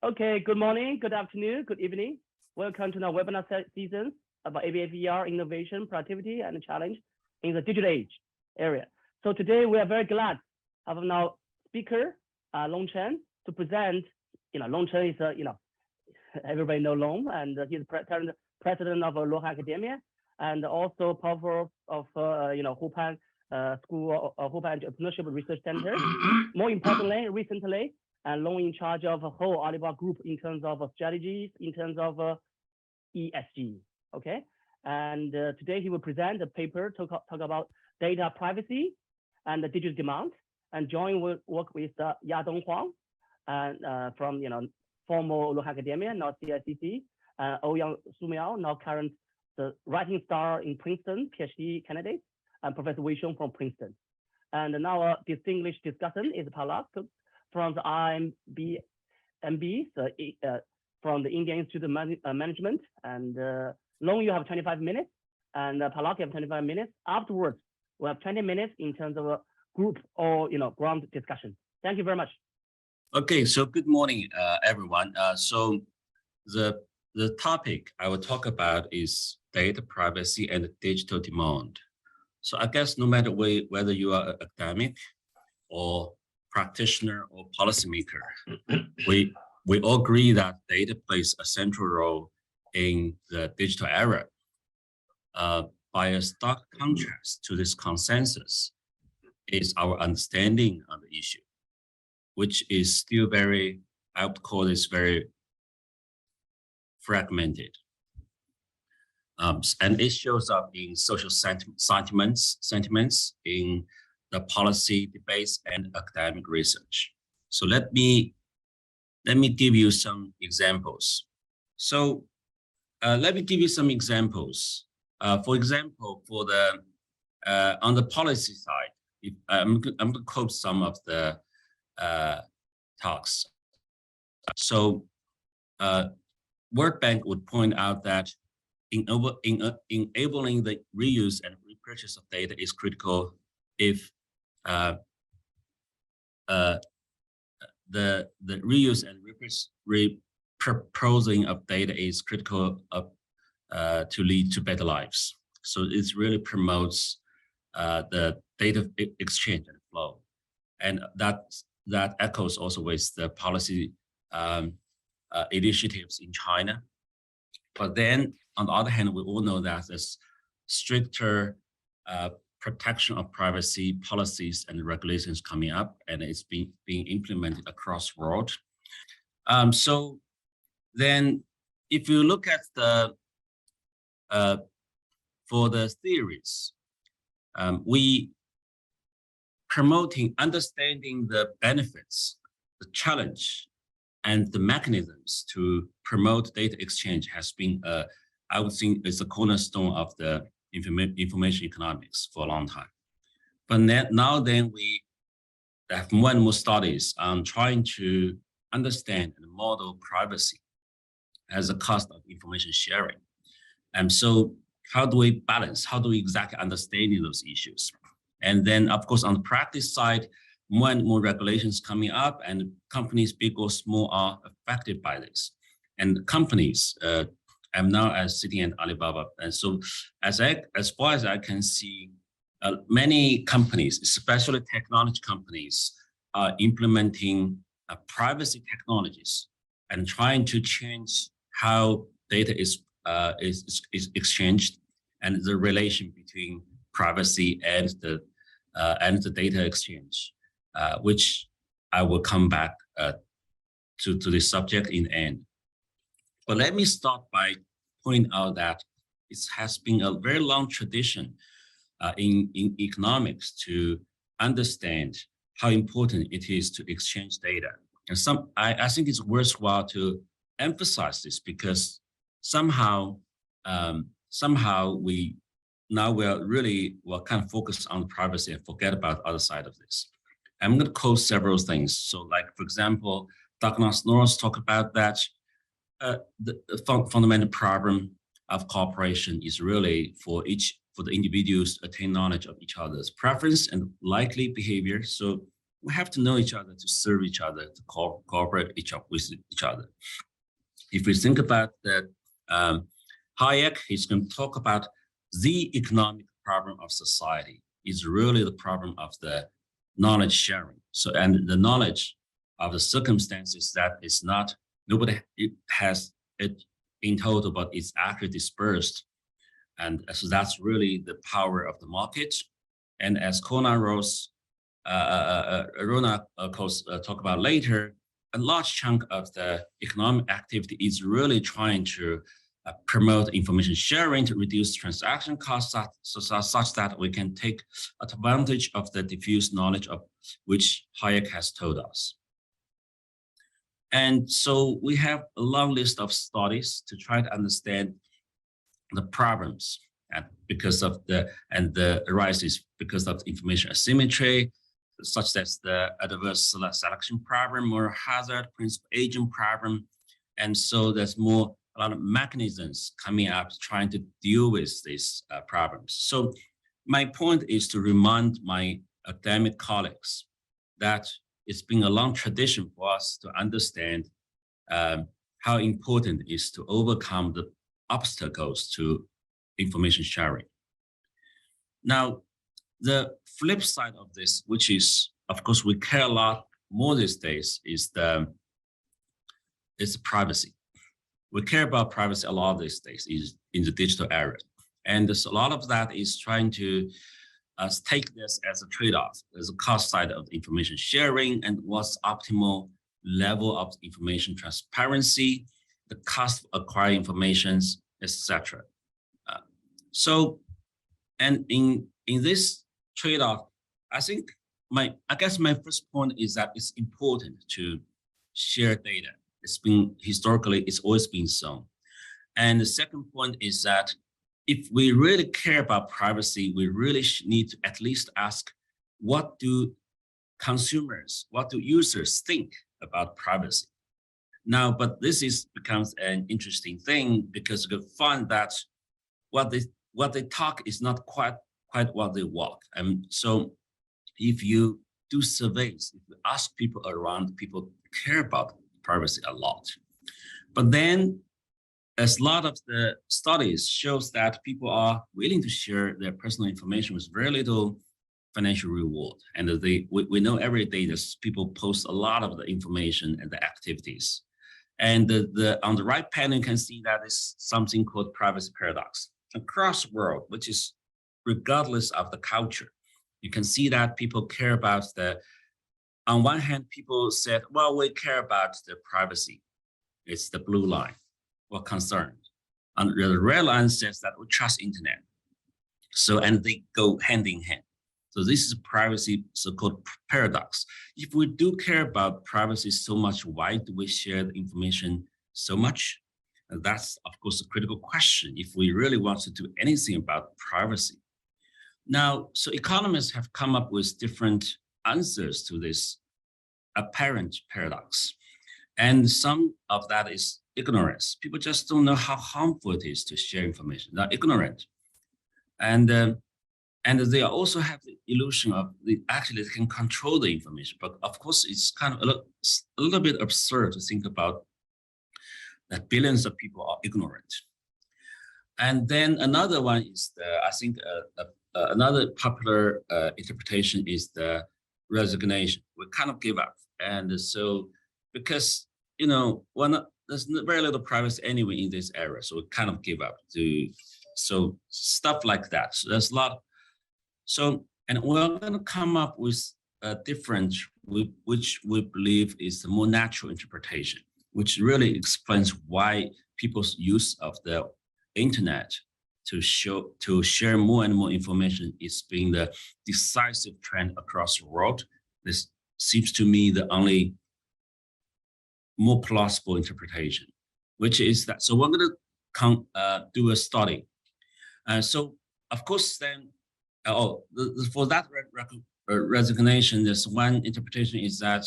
Okay, good morning, good afternoon, good evening. Welcome to our webinar season about ABFER innovation, productivity, and challenge in the digital age area. So today we are very glad to have now speaker Long Chen to present. Long Chen is everybody know Long, and he's president of Luohan Academia, and also powerful of HUANG School of HUANG Entrepreneurship Research Center. More importantly, recently, Long in charge of a whole Alibaba group in terms of strategies, in terms of ESG. Okay, and today he will present a paper to talk about data privacy and the digital demand. And John will work with Yadong Huang, from former Luohan Academia, now CICC, OUYANG Shumiao, now current the rising star in Princeton, Ph.D. candidate, and Professor Wei Xiong from Princeton. And now our distinguished discussant is Pulak from the IIMB, from the Indian Institute of Management. And Long, you have 25 minutes, and Pulak, you have 25 minutes. Afterwards, we have 20 minutes in terms of a group or ground discussion. Thank you very much. Okay, so good morning, everyone. So the topic I will talk about is data privacy and digital demand. So I guess no matter whether you are an academic or practitioner or policymaker, we all agree that data plays a central role in the digital era. By a stark contrast to this consensus is our understanding of the issue, which is still very, I would call this very fragmented. And it shows up in social sentiments, in the policy debates and academic research. So let me give you some examples. So let me give you some examples. For example, for the on the policy side, I'm going to quote some of the talks. So World Bank would point out that enabling the reuse and repurchase of data is critical if the reuse and repurposing of data is critical to lead to better lives. So it really promotes the data exchange and flow, and that echoes also with the policy initiatives in China. But then, on the other hand, we all know that there's stricter protection of privacy policies and regulations coming up, and it's being implemented across the world. So then, if you look at the for the theories, we promoting understanding the benefits, the challenge, and the mechanisms to promote data exchange has been, I would think, is a cornerstone of the information economics for a long time. But now then we have more and more studies on trying to understand and model privacy as a cost of information sharing. And so how do we balance? How do we exactly understand those issues? And then, of course, on the practice side, more and more regulations coming up, and companies, big or small, are affected by this. And companies, I'm now sitting at Alibaba, and so as far as I can see, many companies, especially technology companies, are implementing privacy technologies and trying to change how data is exchanged and the relation between privacy and the data exchange, which I will come back to this subject in the end. But let me start by pointing out that it has been a very long tradition in economics to understand how important it is to exchange data. And I think it's worthwhile to emphasize this, because somehow we're kind of focused on privacy and forget about the other side of this. I'm going to quote several things. So, like, for example, Dr. Norris talked about that the fundamental problem of cooperation is really for the individuals to attain knowledge of each other's preference and likely behavior. So we have to know each other to serve each other, to cooperate with each other. If we think about that, Hayek, he's going to talk about the economic problem of society is really the problem of the knowledge sharing. So, and the knowledge of the circumstances that is not, nobody has it in total, but it's actually dispersed. And so that's really the power of the market. And as Rona talk about later, a large chunk of the economic activity is really trying to promote information sharing to reduce transaction costs such that we can take advantage of the diffuse knowledge of which Hayek has told us. And so we have a long list of studies to try to understand the problems because of the arises because of information asymmetry, such as the adverse selection problem, moral hazard, principal agent problem. And so there's a lot of mechanisms coming up trying to deal with these problems. So my point is to remind my academic colleagues that it's been a long tradition for us to understand how important it is to overcome the obstacles to information sharing. Now, the flip side of this, which is, of course, we care a lot more these days, is privacy. We care about privacy a lot these days in the digital era. And there's a lot of that is trying to take this as a trade-off, as a cost side of information sharing and what's optimal level of information transparency, the cost of acquiring information, etc. So, and in this trade-off, I guess my first point is that it's important to share data. It's been historically, it's always been so. And the second point is that if we really care about privacy, we really need to at least ask, what do consumers, what do users think about privacy? Now, but this becomes an interesting thing because you find that what they talk is not quite what they walk. And so if you do surveys, if you ask people around, people care about privacy a lot. But then as a lot of the studies shows that people are willing to share their personal information with very little financial reward. And we know every day that people post a lot of the information and the activities. And on the right panel, you can see that is something called privacy paradox. Across the world, which is regardless of the culture, you can see that people care about on one hand, people said, well, we care about the privacy. It's the blue line, we're concerned. And the red line says that we trust internet. So, and they go hand in hand. So this is privacy, so-called paradox. If we do care about privacy so much, why do we share the information so much? And that's, of course, a critical question if we really want to do anything about privacy. Now, so economists have come up with different answers to this apparent paradox. And some of that is ignorance. People just don't know how harmful it is to share information. They're ignorant. And they also have the illusion of actually they can control the information. But of course, it's kind of a little bit absurd to think about that billions of people are ignorant. And then another one is I think another popular interpretation is the resignation. We kind of give up. And so, because, there's very little privacy anyway in this era, so we kind of give up. So stuff like that. So there's a lot. So, and we're going to come up with a different, which we believe is the more natural interpretation, which really explains why people's use of the internet to share more and more information is being the decisive trend across the world. This seems to me the only more plausible interpretation, which is that. So we're going to do a study. So of course, then, for that resignation, there's one interpretation is that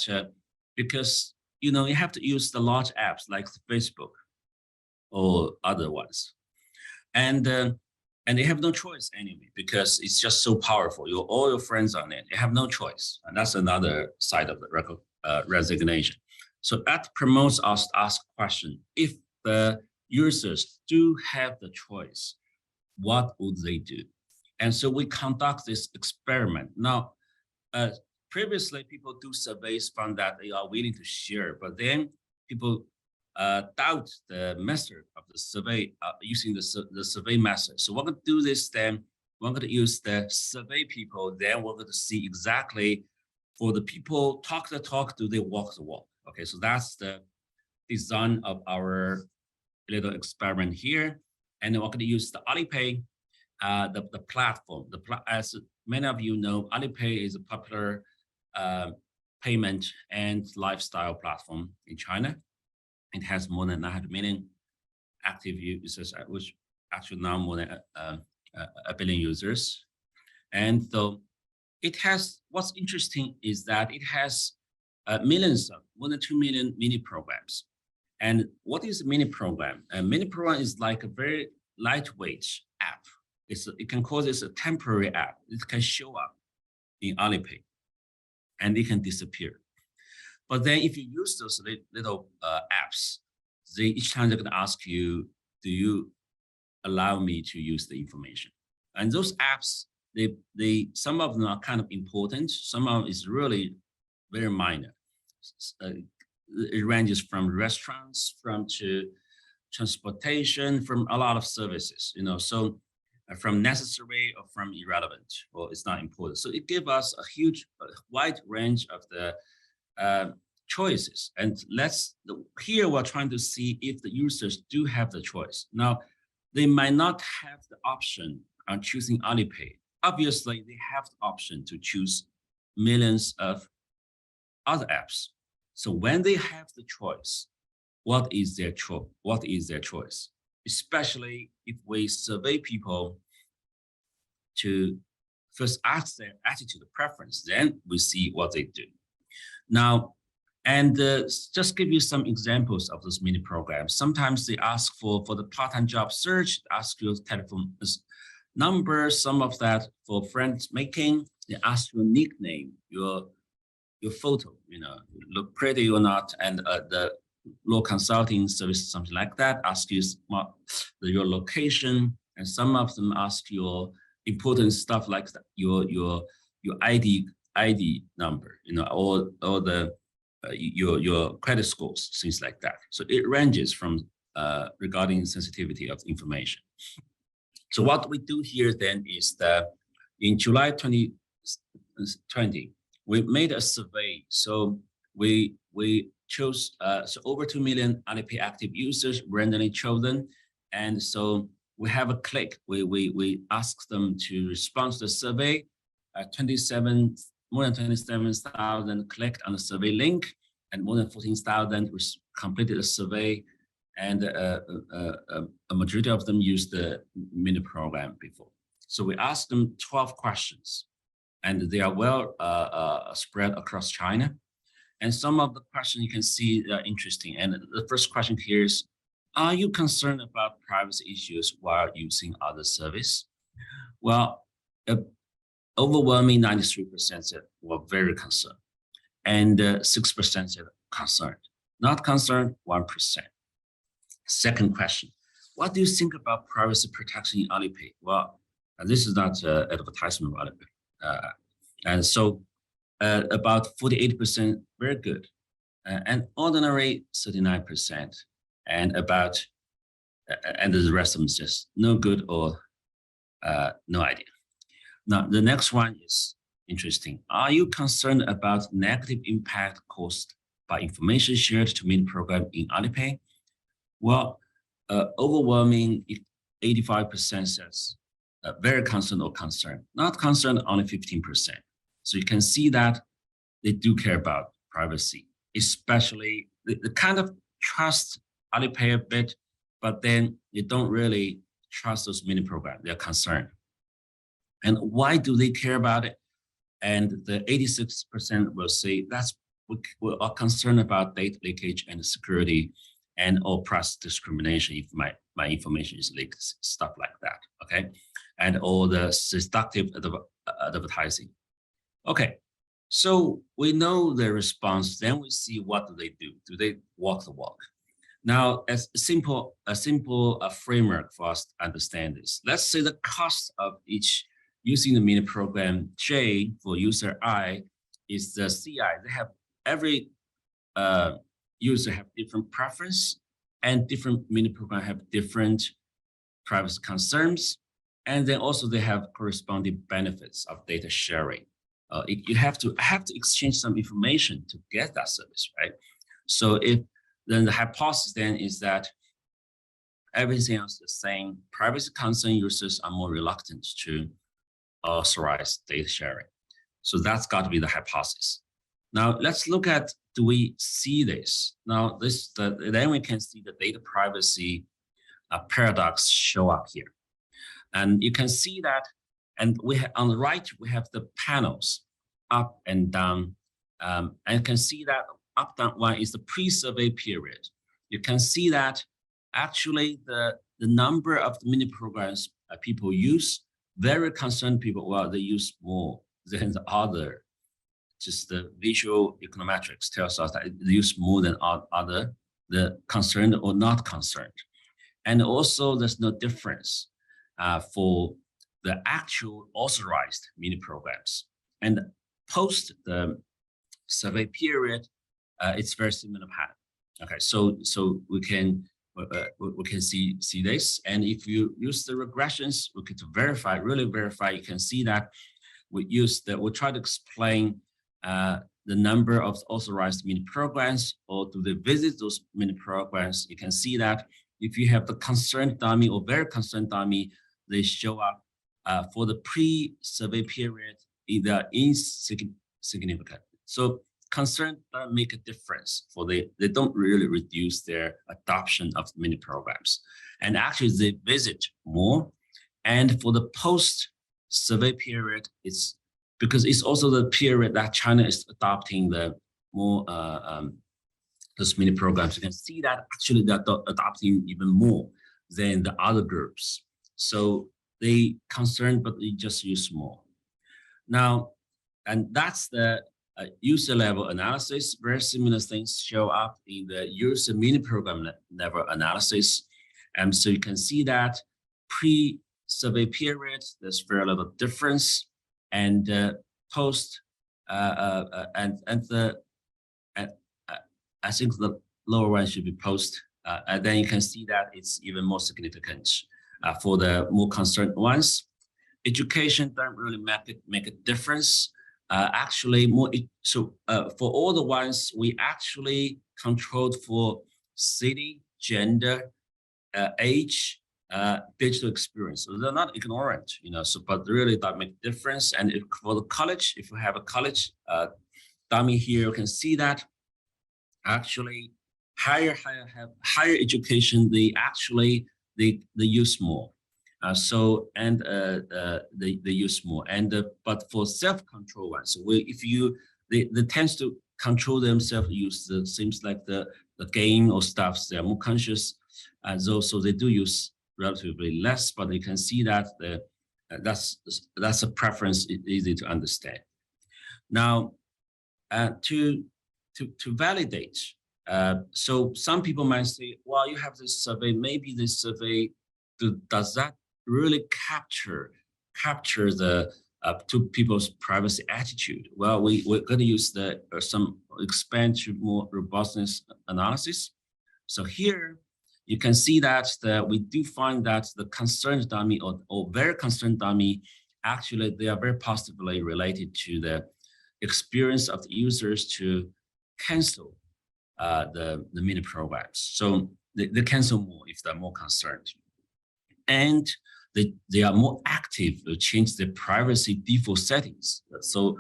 because you have to use the large apps like Facebook or other ones, and And they have no choice anyway, because it's just so powerful. All your friends on it. They have no choice. And that's another side of the resignation. So that promotes us to ask question. If the users do have the choice, what would they do? And so we conduct this experiment. Now, previously people do surveys, found that they are willing to share, but then people doubt the method of the survey using the survey method. So we're going to do this then. We're going to use the survey people. Then we're going to see exactly for the people talk the talk, do they walk the walk? Okay, so that's the design of our little experiment here. And then we're going to use the Alipay, the platform. As many of you know, Alipay is a popular payment and lifestyle platform in China. It has more than 900 million active users, which actually now more than a billion users. And so it has, what's interesting is that it has millions of, more than 2 million mini programs. And what is a mini program? A mini program is like a very lightweight app. It can call this a temporary app. It can show up in Alipay and it can disappear. But then if you use those little apps, each time they're going to ask you, do you allow me to use the information? And those apps, some of them are kind of important. Some of them is really very minor. It ranges from restaurants, to transportation, from a lot of services, so from necessary or from irrelevant, or it's not important. So it gives us a wide range of the choices. And here we're trying to see if the users do have the choice. Now, they might not have the option on choosing Alipay. Obviously, they have the option to choose millions of other apps. So when they have the choice, what is their choice? Especially if we survey people to first ask their attitude, preference, then we see what they do. Now, and just give you some examples of those mini programs. Sometimes they ask for the part-time job search, ask your telephone number, some of that for friends making, they ask your nickname, your photo, look pretty or not, and the law consulting service, something like that, ask you your location, and some of them ask your important stuff like that, your ID number, or the your credit scores, things like that. So it ranges from regarding sensitivity of information. So what we do here then is that in July 2020, we made a survey. So we chose so over 2 million Alipay active users, randomly chosen, and so we have a click. We ask them to respond to the survey. More than 27,000 clicked on the survey link, and more than 14,000 completed the survey, and a majority of them used the mini program before. So we asked them 12 questions, and they are well spread across China. And some of the questions you can see are interesting. And the first question here is, are you concerned about privacy issues while using other service? Well, overwhelming 93% said were very concerned, and 6% said concerned. Not concerned, 1%. Second question, what do you think about privacy protection in Alipay? Well, this is not advertisement of Alipay. And so about 48% very good, and ordinary 39%, and and the rest of them just no good or no idea. Now, the next one is interesting. Are you concerned about negative impact caused by information shared to mini program in Alipay? Well, overwhelming 85% says very concerned or concerned. Not concerned, only 15%. So you can see that they do care about privacy, especially the kind of trust Alipay a bit, but then they don't really trust those mini programs. They're concerned. And why do they care about it? And the 86% will say we are concerned about data leakage and security and or price discrimination if my information is leaked, stuff like that, okay? and all the seductive advertising. Okay, so we know the response, then we see what do they do? Do they walk the walk? Now, as a simple framework for us to understand this, let's say the cost of each using the mini program J for user I is the CI. They have every user have different preference, and different mini program have different privacy concerns, and then also they have corresponding benefits of data sharing. You have to exchange some information to get that service, right? So if then the hypothesis then is that everything else is the same, privacy concern users are more reluctant to authorize data sharing. So that's got to be the hypothesis. Now let's look at, do we see this? Now then we can see the data privacy paradox show up here. And you can see that, and we have on the right, we have the panels up and down. And you can see that up down one is the pre-survey period. You can see that actually the number of the mini programs people use, very concerned people, well, they use more than the other. Just the visual econometrics tells us that they use more than other, the concerned or not concerned. And also there's no difference for the actual authorized mini programs. And post the survey period, it's very similar pattern. Okay, so we can see this, and if you use the regressions, we can really verify. You can see that we try to explain the number of authorized mini programs, or do they visit those mini programs. You can see that if you have the concerned dummy or very concerned dummy, they show up for the pre-survey period, either insignificant. So concern doesn't make a difference for they don't really reduce their adoption of mini programs. And actually they visit more. And for the post-survey period, it's because it's also the period that China is adopting the more those mini programs. You can see that actually they're adopting even more than the other groups. So they concerned, but they just use more. Now, and that's the user level analysis. Very similar things show up in the user mini program level analysis. And so you can see that pre-survey period, there's very little difference, and post I think the lower one should be post, and then you can see that it's even more significant for the more concerned ones. Education doesn't really make a difference. Actually, for all the ones we actually controlled for city, gender, age, digital experience. So they're not ignorant, but really that make a difference. And for the college, if you have a college dummy here, you can see that actually higher education, they use more. They use more. And but for self-control ones, they tend to control themselves, use the things like the game or stuff. They're more conscious, so they do use relatively less. But you can see that that's a preference. It's easy to understand. Now, to validate. So some people might say, well, you have this survey. Maybe this survey does that really capture the to people's privacy attitude? Well, we're going to use some expand to more robustness analysis. So here you can see that we do find that the concerned dummy or very concerned dummy, actually they are very positively related to the experience of the users to cancel the mini programs. So they cancel more if they're more concerned. And they are more active to change their privacy default settings. So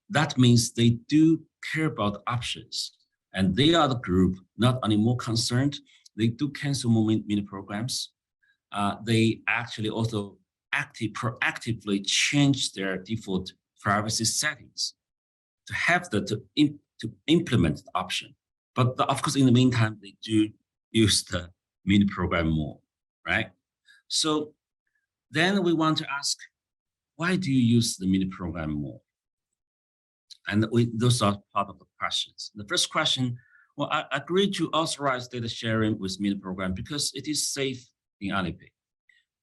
that means they do care about options. And they are the group not only more concerned, they do cancel more mini programs. They actually also proactively change their default privacy settings to have to implement the option. But of course, in the meantime, they do use the mini program more, right? So Then we want to ask, why do you use the mini program more? And those are part of the questions. The first question, well, I agree to authorize data sharing with mini program because it is safe in Alipay.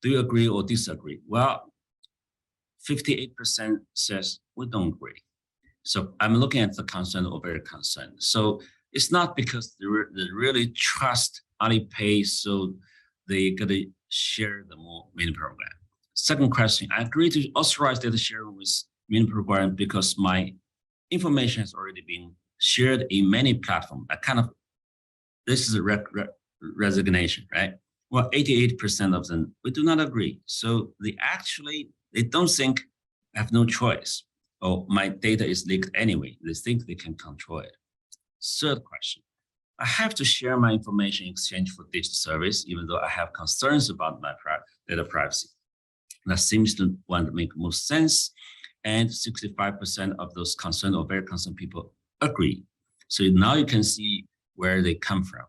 Do you agree or disagree? Well, 58% says we don't agree. So I'm looking at the concern or very concerned. So it's not because they really trust Alipay, so they gotta share the more mini program. Second question, I agree to authorize data sharing with mini program because my information has already been shared in many platforms. This is a resignation, right? Well, 88% of them, we do not agree. So they don't think I have no choice. Oh, my data is leaked anyway. They think they can control it. Third question, I have to share my information in exchange for digital service, even though I have concerns about my data privacy. That seems to want to make most sense. And 65% of those concerned or very concerned people agree. So now you can see where they come from.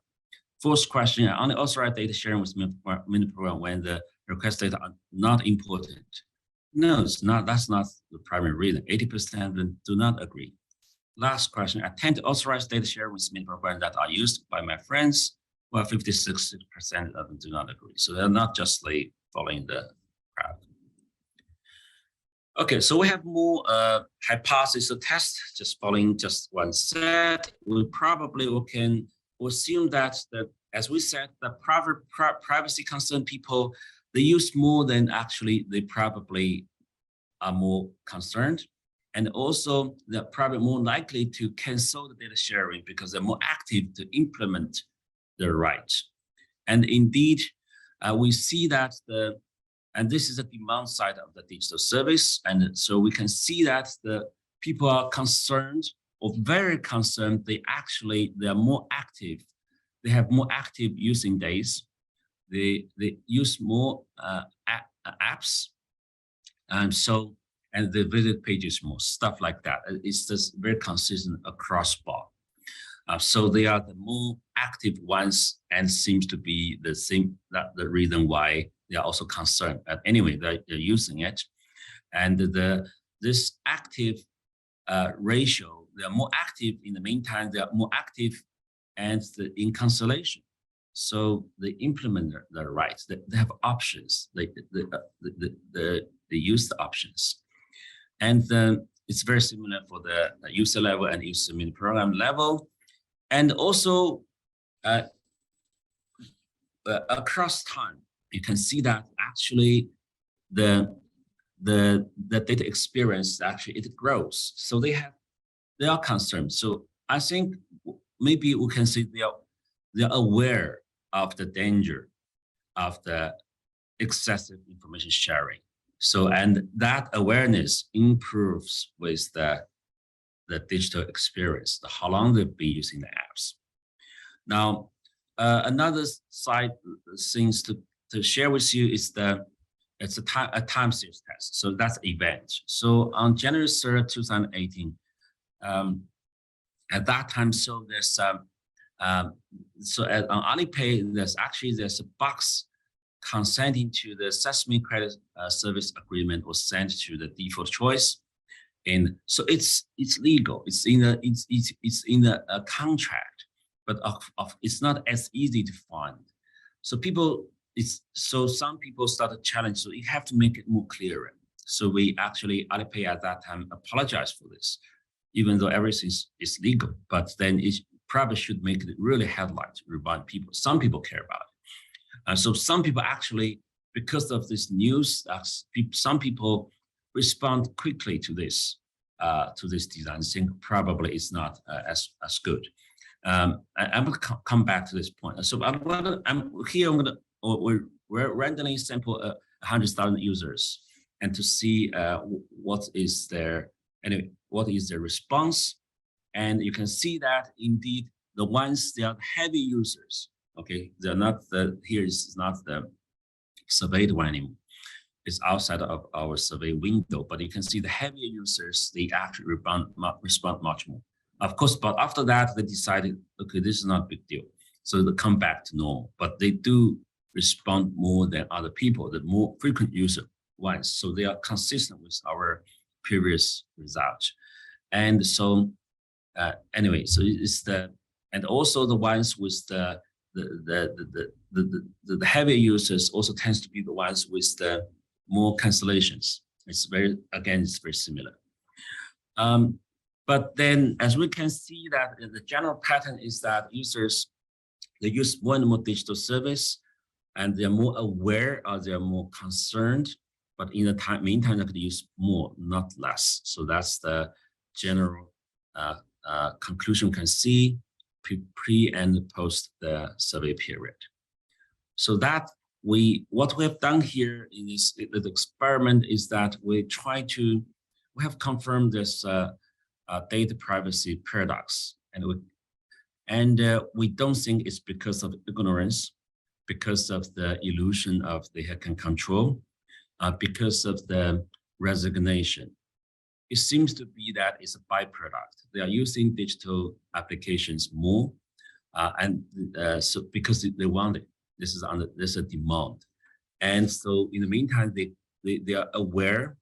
Fourth question, I only authorize data sharing with mini program when the request data are not important. No, it's not. That's not the primary reason. 80% do not agree. Last question, I tend to authorize data sharing with mini program that are used by my friends. Well, 56% of them do not agree. So they're not just like following the crowd. Okay, so we have more hypothesis test, just following just one set. We probably can assume that as we said, the privacy concerned people, they use more than actually they probably are more concerned. And also they're probably more likely to cancel the data sharing because they're more active to implement their rights. And indeed, we see that and this is the demand side of the digital service. And so we can see that the people are concerned or very concerned. They are more active. They have more active using days. They use more apps. And they visit pages more, stuff like that. It's just very consistent across board. So they are the more active ones and seems to be the reason why they are also concerned. But anyway, they're using it. And this active ratio, they are more active in the meantime, they are more active and in cancellation. So they implement their rights, they have options, they use the options. And it's very similar for the user level and user mini program level. And also across time, you can see that actually the data experience actually it grows. So they are concerned. So I think maybe we can say they are aware of the danger of the excessive information sharing. So and that awareness improves with the digital experience, how long they've been using the apps. Now, another side things to share with you is it's a time series test. So that's event. So on January 3rd, 2018, at that time, so there's on Alipay, there's a box consenting to the Sesame Credit Service Agreement was sent to the default choice. And so it's legal. It's in a contract, but it's not as easy to find. So some people started challenge. So you have to make it more clearer. So we actually Alipay at that time apologized for this, even though everything is legal. But then it probably should make it really headline to remind people. Some people care about it. So some people actually, because of this news, some people respond quickly to this design. I think probably it's not as good. I'm going to come back to this point. So we're randomly sample 100,000 users and to see what is their response. And you can see that indeed the ones they are heavy users. Okay, they're not here is not the surveyed one anymore. It's outside of our survey window, but you can see the heavier users, they actually respond much more. Of course, but after that, they decided, okay, this is not a big deal. So they come back to normal, but they respond more than other people, the more frequent user ones. So they are consistent with our previous results. And so anyway, so it's and also the ones with the heavier users also tends to be the ones with the more cancellations. It's very similar. But then as we can see that the general pattern is that users, they use more and more digital service, and they're more aware or they're more concerned, but in the meantime, they could use more, not less. So that's the general conclusion we can see pre and post the survey period. So that what we have done here in this experiment is that we have confirmed this data privacy paradox, and we don't think it's because of ignorance, because of the illusion of they can control, because of the resignation. It seems to be that it's a byproduct. They are using digital applications more, so because they want it. There's a demand, and so in the meantime, they are aware,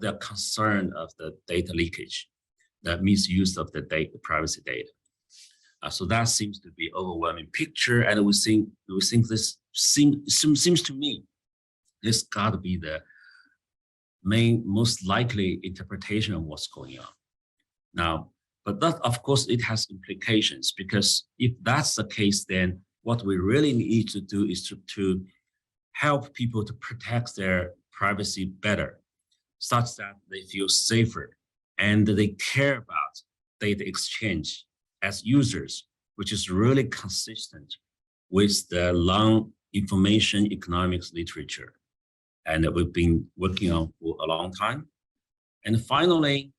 they're concerned of the data leakage, the misuse of the privacy data. So that seems to be overwhelming picture, and we think this seems to me this got to be the most likely interpretation of what's going on now. But that, of course, it has implications, because if that's the case, then what we really need to do is to help people to protect their privacy better, such that they feel safer and they care about data exchange as users, which is really consistent with the long information economics literature, and that we've been working on for a long time. And finally,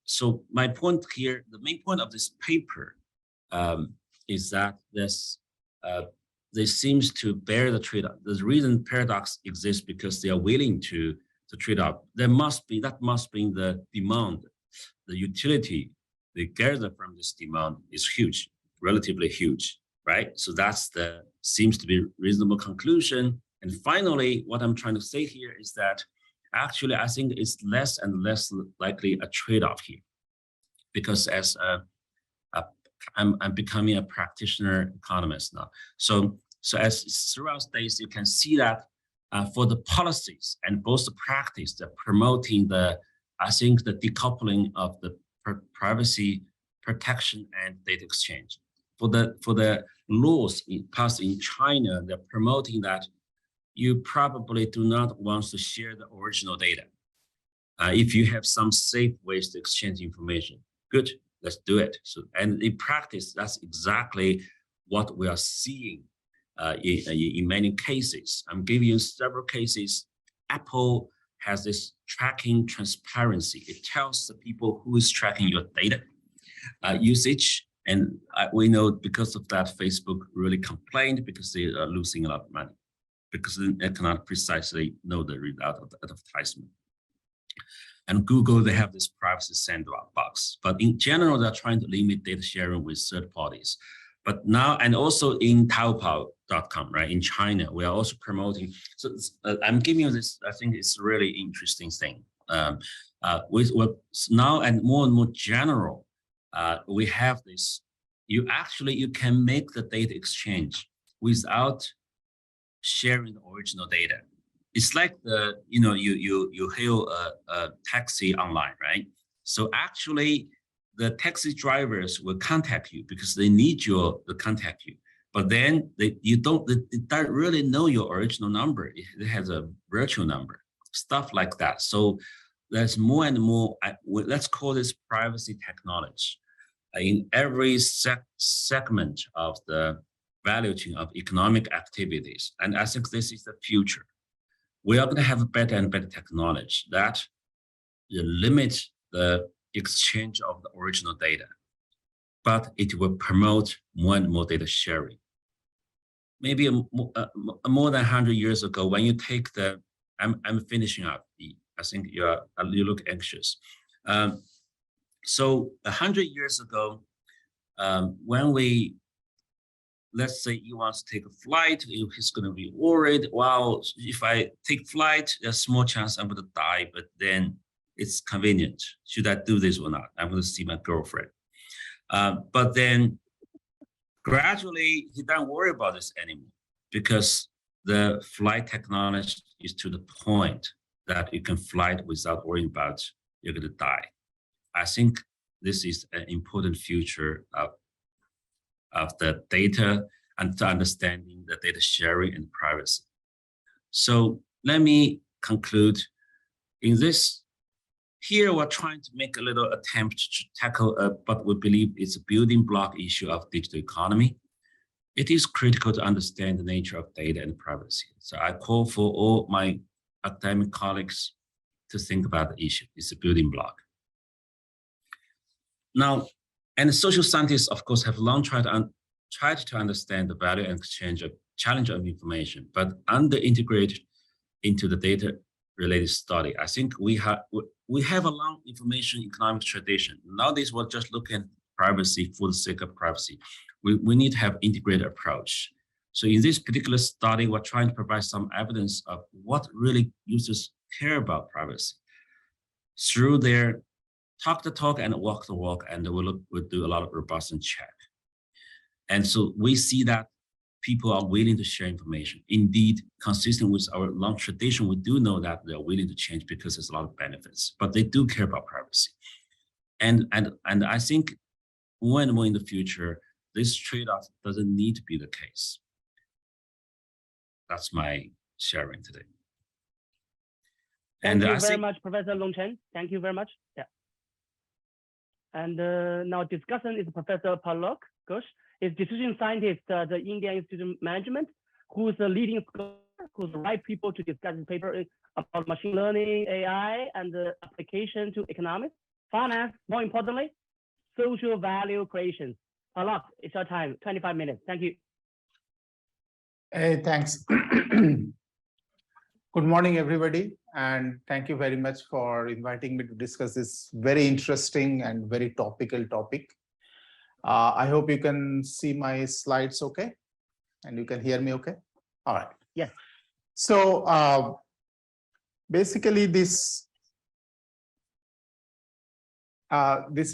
so my point here, the main point of this paper is that this seems to bear the trade-off. The reason paradox exists because they are willing to trade off. That must be the demand, the utility they gather from this demand is huge, relatively huge, right? So that's seems to be reasonable conclusion. And finally, what I'm trying to say here is that actually I think it's less and less likely a trade-off here, because as I'm becoming a practitioner economist now. So as throughout days, you can see that for the policies and both the practice, they're promoting I think the decoupling of the privacy protection and data exchange. For the laws passed in China, they're promoting that you probably do not want to share the original data. If you have some safe ways to exchange information, good, let's do it. So, and in practice, that's exactly what we are seeing in many cases. I'm giving you several cases. Apple has this tracking transparency. It tells the people who is tracking your data usage. And we know because of that, Facebook really complained because they are losing a lot of money, because they cannot precisely know the result of the advertisement. And Google, they have this privacy sandbox. But in general, they're trying to limit data sharing with third parties. But now, and also in Taobao.com, right, in China, we are also promoting. So I'm giving you this, I think it's a really interesting thing. With now and more general, we have this, you can make the data exchange without sharing the original data. It's like you hail a taxi online, right? So actually, the taxi drivers will contact you because they need to contact you. But then they don't really know your original number. It has a virtual number, stuff like that. So there's more and more, let's call this privacy technology. In every segment of the value chain of economic activities. And I think this is the future. We are going to have better and better technology that limit the exchange of the original data, but it will promote more and more data sharing. Maybe more than 100 years ago, when you take I'm finishing up. I think you look anxious. So 100 years ago, when we let's say he wants to take a flight, he's going to be worried, wow, if I take flight, there's a small chance I'm going to die, but then it's convenient. Should I do this or not? I'm going to see my girlfriend. But then gradually, he don't worry about this anymore because the flight technology is to the point that you can fly without worrying about you're going to die. I think this is an important feature of the data and to understanding the data sharing and privacy. So let me conclude. In this, here we're trying to make a little attempt to tackle what we believe is a building block issue of digital economy. It is critical to understand the nature of data and privacy. So I call for all my academic colleagues to think about the issue. It's a building block. Now, and social scientists, of course, have long tried to understand the value and exchange of challenge of information, but under-integrated into the data-related study. I think we have a long information economics tradition. Nowadays, we're just looking at privacy for the sake of privacy. We need to have integrated approach. So in this particular study, we're trying to provide some evidence of what really users care about privacy through their talk the talk and walk the walk, and we'll do a lot of robustness check. And so we see that people are willing to share information. Indeed, consistent with our long tradition, we do know that they're willing to change because there's a lot of benefits, but they do care about privacy. And I think when we're in the future, this trade-off doesn't need to be the case. That's my sharing today. Thank you very much, Professor Long Chen. Thank you very much. Yeah. And now discussant is Professor Pulak, GHOSH, is decision scientist at the Indian Institute of Management, who is a leading scholar, who's the right people to discuss this paper about machine learning, AI, and the application to economics, finance, more importantly, social value creation. Pulak, it's your time, 25 minutes. Thank you. Hey, thanks. Good morning, everybody, and thank you very much for inviting me to discuss this very interesting and very topical topic. I hope you can see my slides okay, and you can hear me okay? All right. Yes. So basically this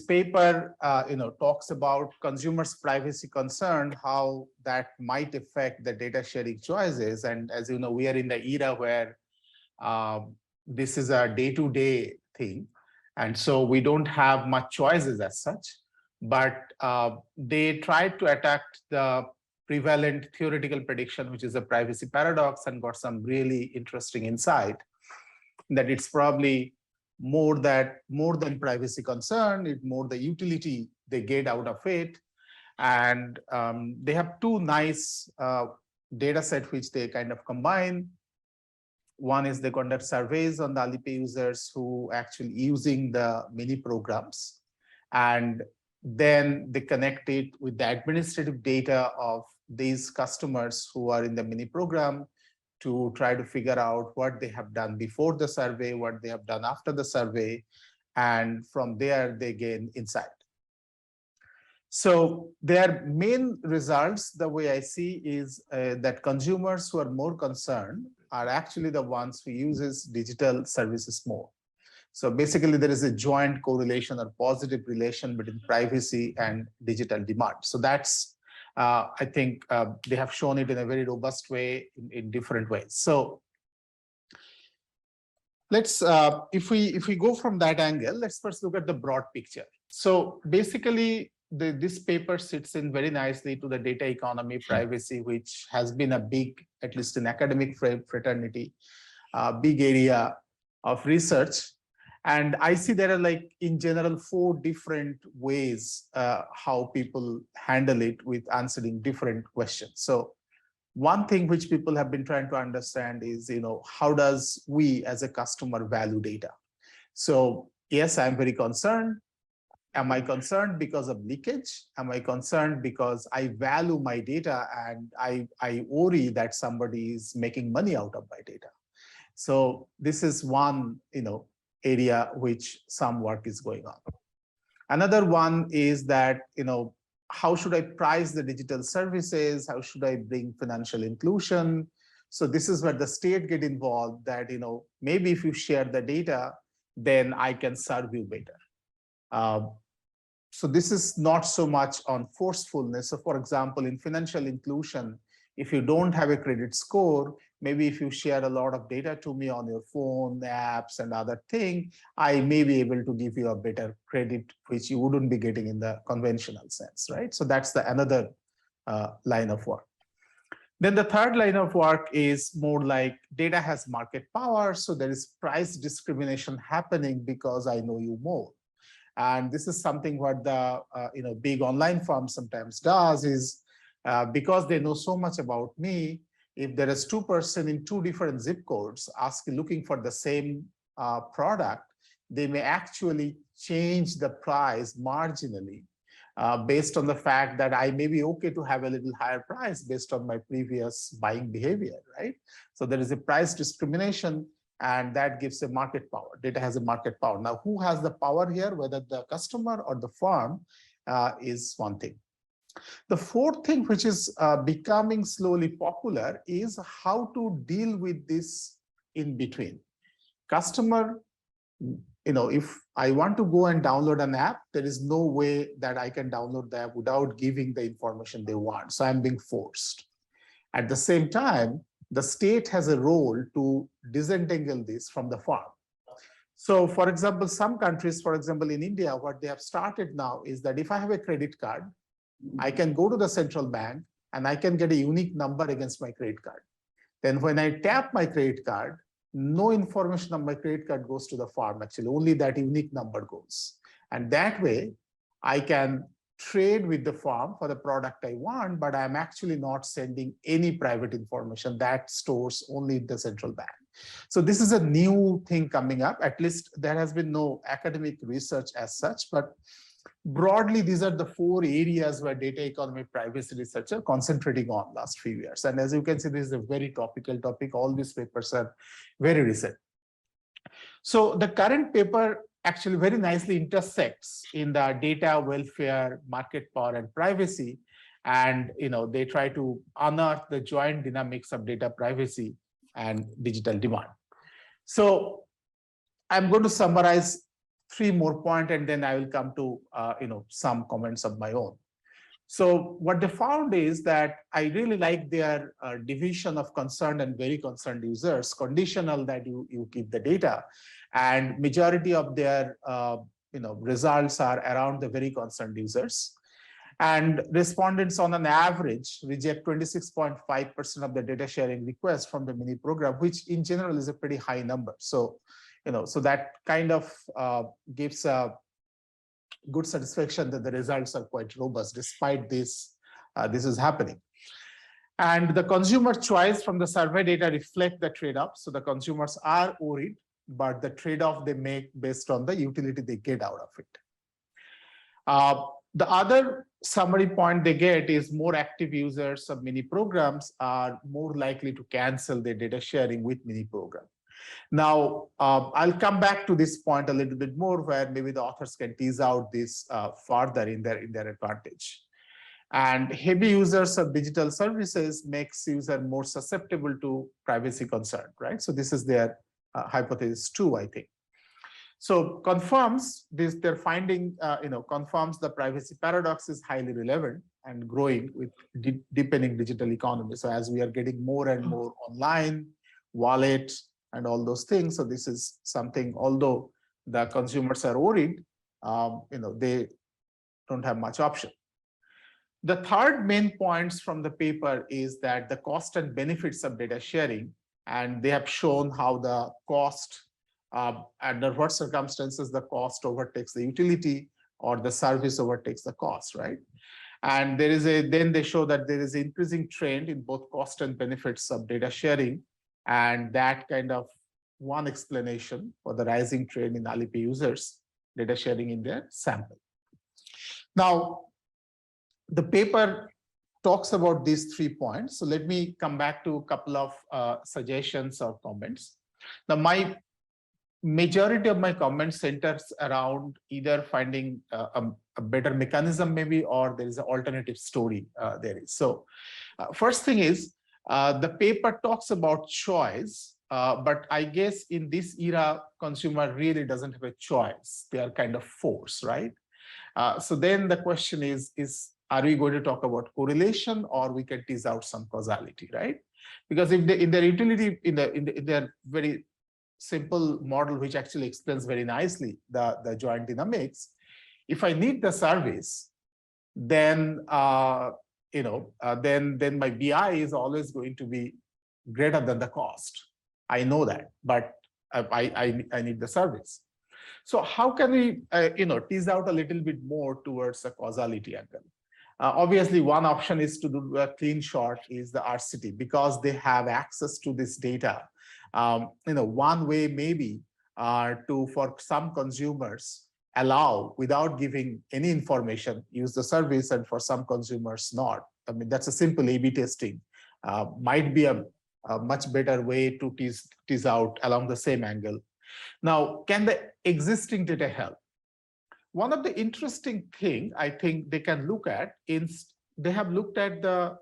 paper, talks about consumers' privacy concern, how that might affect the data sharing choices. And as you know, we are in the era where this is a day-to-day thing. And so we don't have much choices as such, but they tried to attack the prevalent theoretical prediction, which is a privacy paradox, and got some really interesting insight that it's probably more than privacy concern, it's more the utility they get out of it. And they have two nice data set which they kind of combine. One is they conduct surveys on the Alipay users who actually using the mini programs, and then they connect it with the administrative data of these customers who are in the mini program to try to figure out what they have done before the survey, what they have done after the survey, and from there they gain insight. So their main results, the way I see, is that consumers who are more concerned are actually the ones who uses digital services more. So basically there is a joint correlation or positive relation between privacy and digital demand. So that's I think they have shown it in a very robust way in different ways. So let's, if we go from that angle, let's first look at the broad picture. So basically, this paper sits in very nicely to the data economy privacy, which has been a big, at least in academic fraternity, big area of research. And I see there are, like, in general, 4 different ways how people handle it with answering different questions. So one thing which people have been trying to understand is, how does we as a customer value data? So yes, I'm very concerned. Am I concerned because of leakage? Am I concerned because I value my data and I worry that somebody is making money out of my data? So this is one, area which some work is going on. Another one is that, how should I price the digital services? How should I bring financial inclusion? So this is where the state get involved, that, maybe if you share the data, then I can serve you better. So this is not so much on forcefulness. So for example, in financial inclusion, if you don't have a credit score, maybe if you share a lot of data to me on your phone, apps, and other thing, I may be able to give you a better credit, which you wouldn't be getting in the conventional sense, right? So that's another line of work. Then the third line of work is more like data has market power. So there is price discrimination happening because I know you more. And this is something what the big online firms sometimes does is because they know so much about me, if there is 2% in 2 different zip codes looking for the same product, they may actually change the price marginally based on the fact that I may be okay to have a little higher price based on my previous buying behavior, right? So there is a price discrimination, and that gives a market power. Data has a market power. Now, who has the power here, whether the customer or the firm, is one thing. The fourth thing, which is becoming slowly popular, is how to deal with this in between. Customer, if I want to go and download an app, there is no way that I can download the app without giving the information they want. So I'm being forced. At the same time, the state has a role to disentangle this from the firm. So for example, some countries, for example, in India, what they have started now is that if I have a credit card, I can go to the central bank and I can get a unique number against my credit card. Then when I tap my credit card, no information on my credit card goes to the firm. Actually, only that unique number goes. And that way, I can trade with the firm for the product I want, but I'm actually not sending any private information. That stores only in the central bank. So this is a new thing coming up. At least there has been no academic research as such, but broadly, these are the 4 areas where data economy privacy research are concentrating on last few years. And as you can see, this is a very topical topic. All these papers are very recent. So the current paper actually very nicely intersects in the data, welfare, market power, and privacy. And they try to unearth the joint dynamics of data privacy and digital demand. So I'm going to summarize 3 more points, and then I will come to some comments of my own. So what they found is that I really like their division of concerned and very concerned users, conditional that you keep the data, and majority of their results are around the very concerned users. And respondents on an average reject 26.5% of the data sharing requests from the mini program, which in general is a pretty high number. So so that kind of gives a good satisfaction that the results are quite robust despite this is happening. And the consumer choice from the survey data reflect the trade-off. So the consumers are worried, but the trade-off they make based on the utility they get out of it. The other summary point they get is more active users of mini programs are more likely to cancel their data sharing with mini program. Now, I'll come back to this point a little bit more, where maybe the authors can tease out this further in their advantage. And heavy users of digital services makes user more susceptible to privacy concern, right? So this is their hypothesis 2, I think. So confirms this, their finding, confirms the privacy paradox is highly relevant and growing with deepening digital economy. So as we are getting more and more online, wallet, and all those things. So this is something, although the consumers are worried, they don't have much option. The third main points from the paper is that the cost and benefits of data sharing, and they have shown how the cost, under what circumstances the cost overtakes the utility or the service overtakes the cost, right? And there is then they show that there is an increasing trend in both cost and benefits of data sharing. And that kind of one explanation for the rising trend in Alipay users data sharing in their sample. Now, the paper talks about these 3 points. So let me come back to a couple of suggestions or comments. Now, majority of my comments centers around either finding a better mechanism maybe, or there is an alternative story there is. So first thing is, the paper talks about choice, but I guess in this era, consumer really doesn't have a choice. They are kind of forced, right? So then the question is are we going to talk about correlation, or we can tease out some causality, right? Because if in their utility, in their very simple model, which actually explains very nicely the joint dynamics, if I need the service, then then my BI is always going to be greater than the cost. I know that, but I need the service. So how can we tease out a little bit more towards the causality angle? Obviously, one option is to do a clean shot is the RCT, because they have access to this data. One way maybe for some consumers allow without giving any information, use the service, and for some consumers not. I mean, that's a simple A/B testing. Might be a much better way to tease out along the same angle. Now, can the existing data help? One of the interesting thing I think they can look at is they have looked at the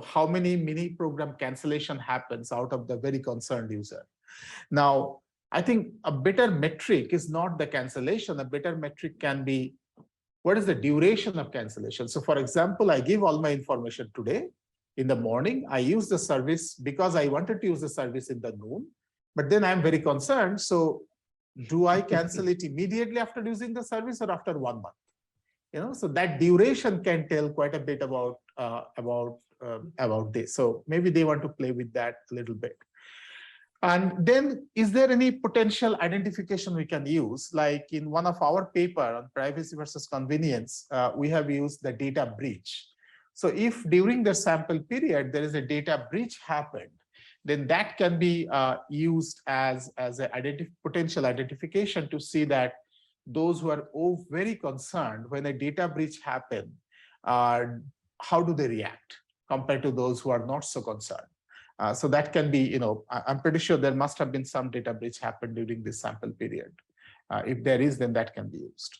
how many mini program cancellation happens out of the very concerned user. Now, I think a better metric is not the cancellation. A better metric can be what is the duration of cancellation. So for example, I give all my information today in the morning. I use the service because I wanted to use the service in the noon, but then I'm very concerned. So do I cancel it immediately after using the service or after 1 month? So that duration can tell quite a bit about this. So maybe they want to play with that a little bit. And then, is there any potential identification we can use? Like in one of our paper on privacy versus convenience, we have used the data breach. So if during the sample period there is a data breach happened, then that can be used as a potential identification to see that those who are very concerned when a data breach happened, how do they react compared to those who are not so concerned? So that can be, I'm pretty sure there must have been some data breach happened during this sample period. If there is, then that can be used.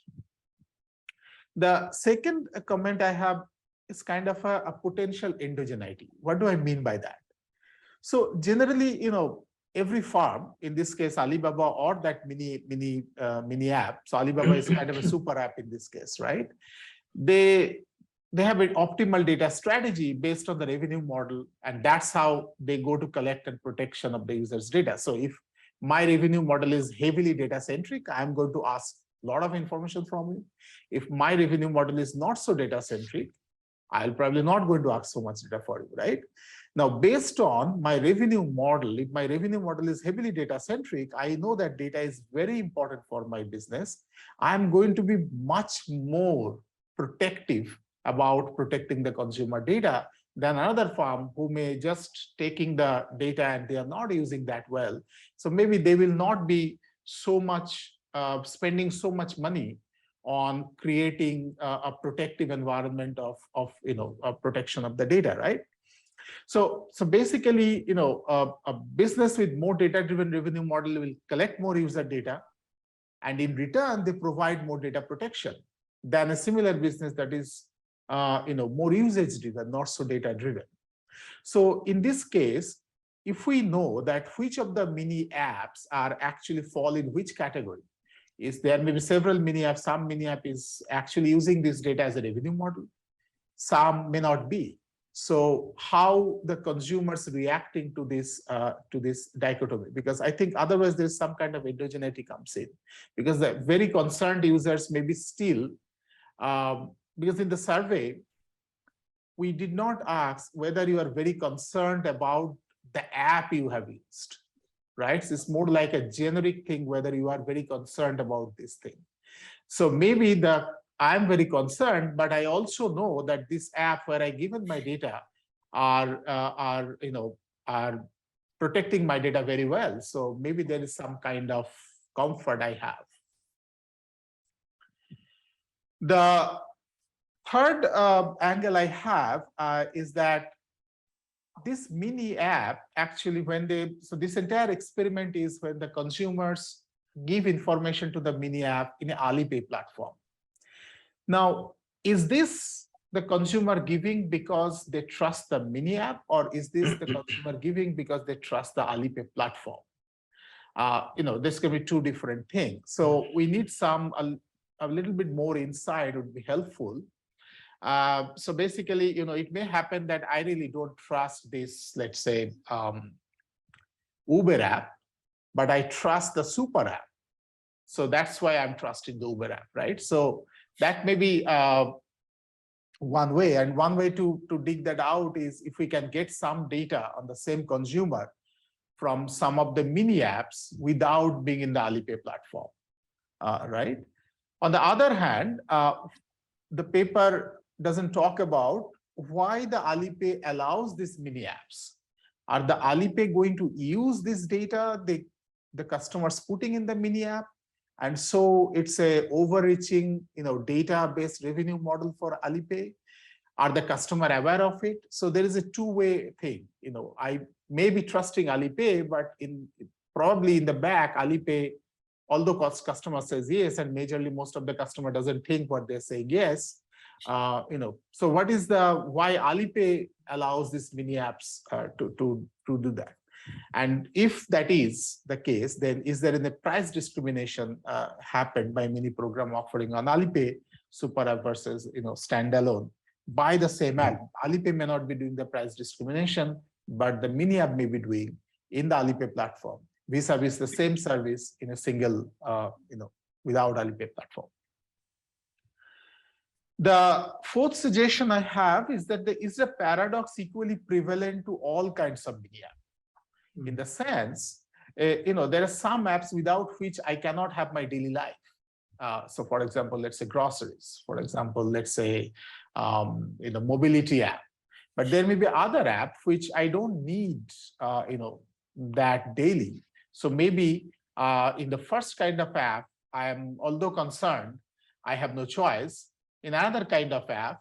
The second comment I have is kind of a potential endogeneity. What do I mean by that? So generally, every firm, in this case, Alibaba or that mini app. So Alibaba is kind of a super app in this case, right? They have an optimal data strategy based on the revenue model, and that's how they go to collect and protection of the user's data. So if my revenue model is heavily data centric, I'm going to ask a lot of information from you. If my revenue model is not so data centric, I'll probably not going to ask so much data for you, right? Now, based on my revenue model, if my revenue model is heavily data centric, I know that data is very important for my business. I'm going to be much more protective about protecting the consumer data than another firm who may just taking the data and they are not using that well. So maybe they will not be so much spending so much money on creating a protective environment of protection of the data, right? So basically, a business with more data-driven revenue model will collect more user data, and in return, they provide more data protection than a similar business that is more usage-driven, not so data-driven. So in this case, if we know that which of the mini apps are actually fall in which category, is there may be several mini apps, some mini app is actually using this data as a revenue model, some may not be. So how the consumers reacting to this dichotomy? Because I think otherwise there's some kind of endogeneity comes in, because the very concerned users may be still, because in the survey, we did not ask whether you are very concerned about the app you have used, right? So it's more like a generic thing, whether you are very concerned about this thing. So maybe I'm very concerned, but I also know that this app where I given my data are protecting my data very well. So maybe there is some kind of comfort I have. The third angle I have is that this mini app actually, so this entire experiment is when the consumers give information to the mini app in an Alipay platform. Now, is this the consumer giving because they trust the mini app, or is this the consumer giving because they trust the Alipay platform? This can be two different things. So we need a little bit more insight would be helpful. So basically, it may happen that I really don't trust this, let's say, Uber app, but I trust the super app. So that's why I'm trusting the Uber app, right? So that may be one way. And one way to dig that out is if we can get some data on the same consumer from some of the mini apps without being in the Alipay platform, right? On the other hand, the paper doesn't talk about why the Alipay allows these mini apps. Are the Alipay going to use this data the customers putting in the mini app? And so it's a overreaching, data-based revenue model for Alipay. Are the customer aware of it? So there is a two-way thing. I may be trusting Alipay, but probably in the back, Alipay, although customer says yes, and majorly most of the customer doesn't think what they're saying yes. So what is why Alipay allows these mini apps to do that? And if that is the case, then is there any price discrimination happened by mini program offering on Alipay super app versus standalone by the same app? Alipay may not be doing the price discrimination, but the mini app may be doing in the Alipay platform vis-a-vis the same service in a single without Alipay platform. The fourth suggestion I have is that there is a paradox equally prevalent to all kinds of mini apps. In the sense, there are some apps without which I cannot have my daily life. So for example, let's say groceries, for example, let's say, mobility app, but there may be other app which I don't need, that daily. So maybe in the first kind of app, although concerned, I have no choice. In another kind of app,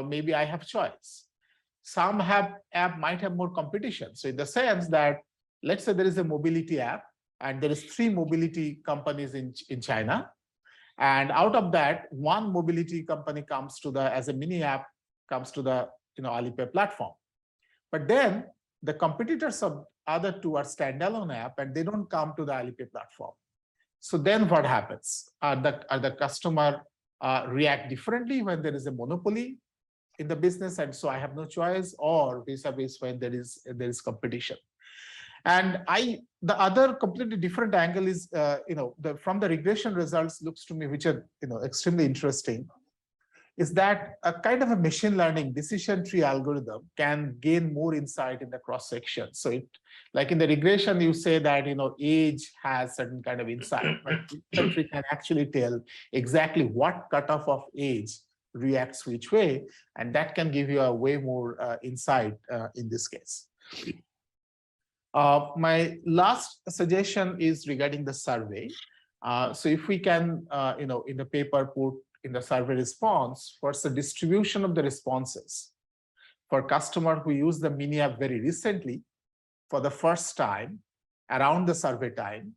maybe I have choice. Some app might have more competition. So in the sense that, let's say there is a mobility app and there is 3 mobility companies in China. And out of that, one mobility company comes to as a mini app, comes to the Alipay platform. But then the competitors of other 2 are standalone app and they don't come to the Alipay platform. So then what happens? Are the customer react differently when there is a monopoly in the business, and so I have no choice, or vis-a-vis when there is competition? And the other completely different angle is, from the regression results looks to me, which are extremely interesting, is that a kind of a machine learning decision tree algorithm can gain more insight in the cross section. So like in the regression, you say that age has certain kind of insight, but decision tree can actually tell exactly what cutoff of age reacts which way, and that can give you a way more insight in this case. My last suggestion is regarding the survey. So if we can, in the paper put in the survey response, first the distribution of the responses for customer who use the mini app very recently for the first time around the survey time,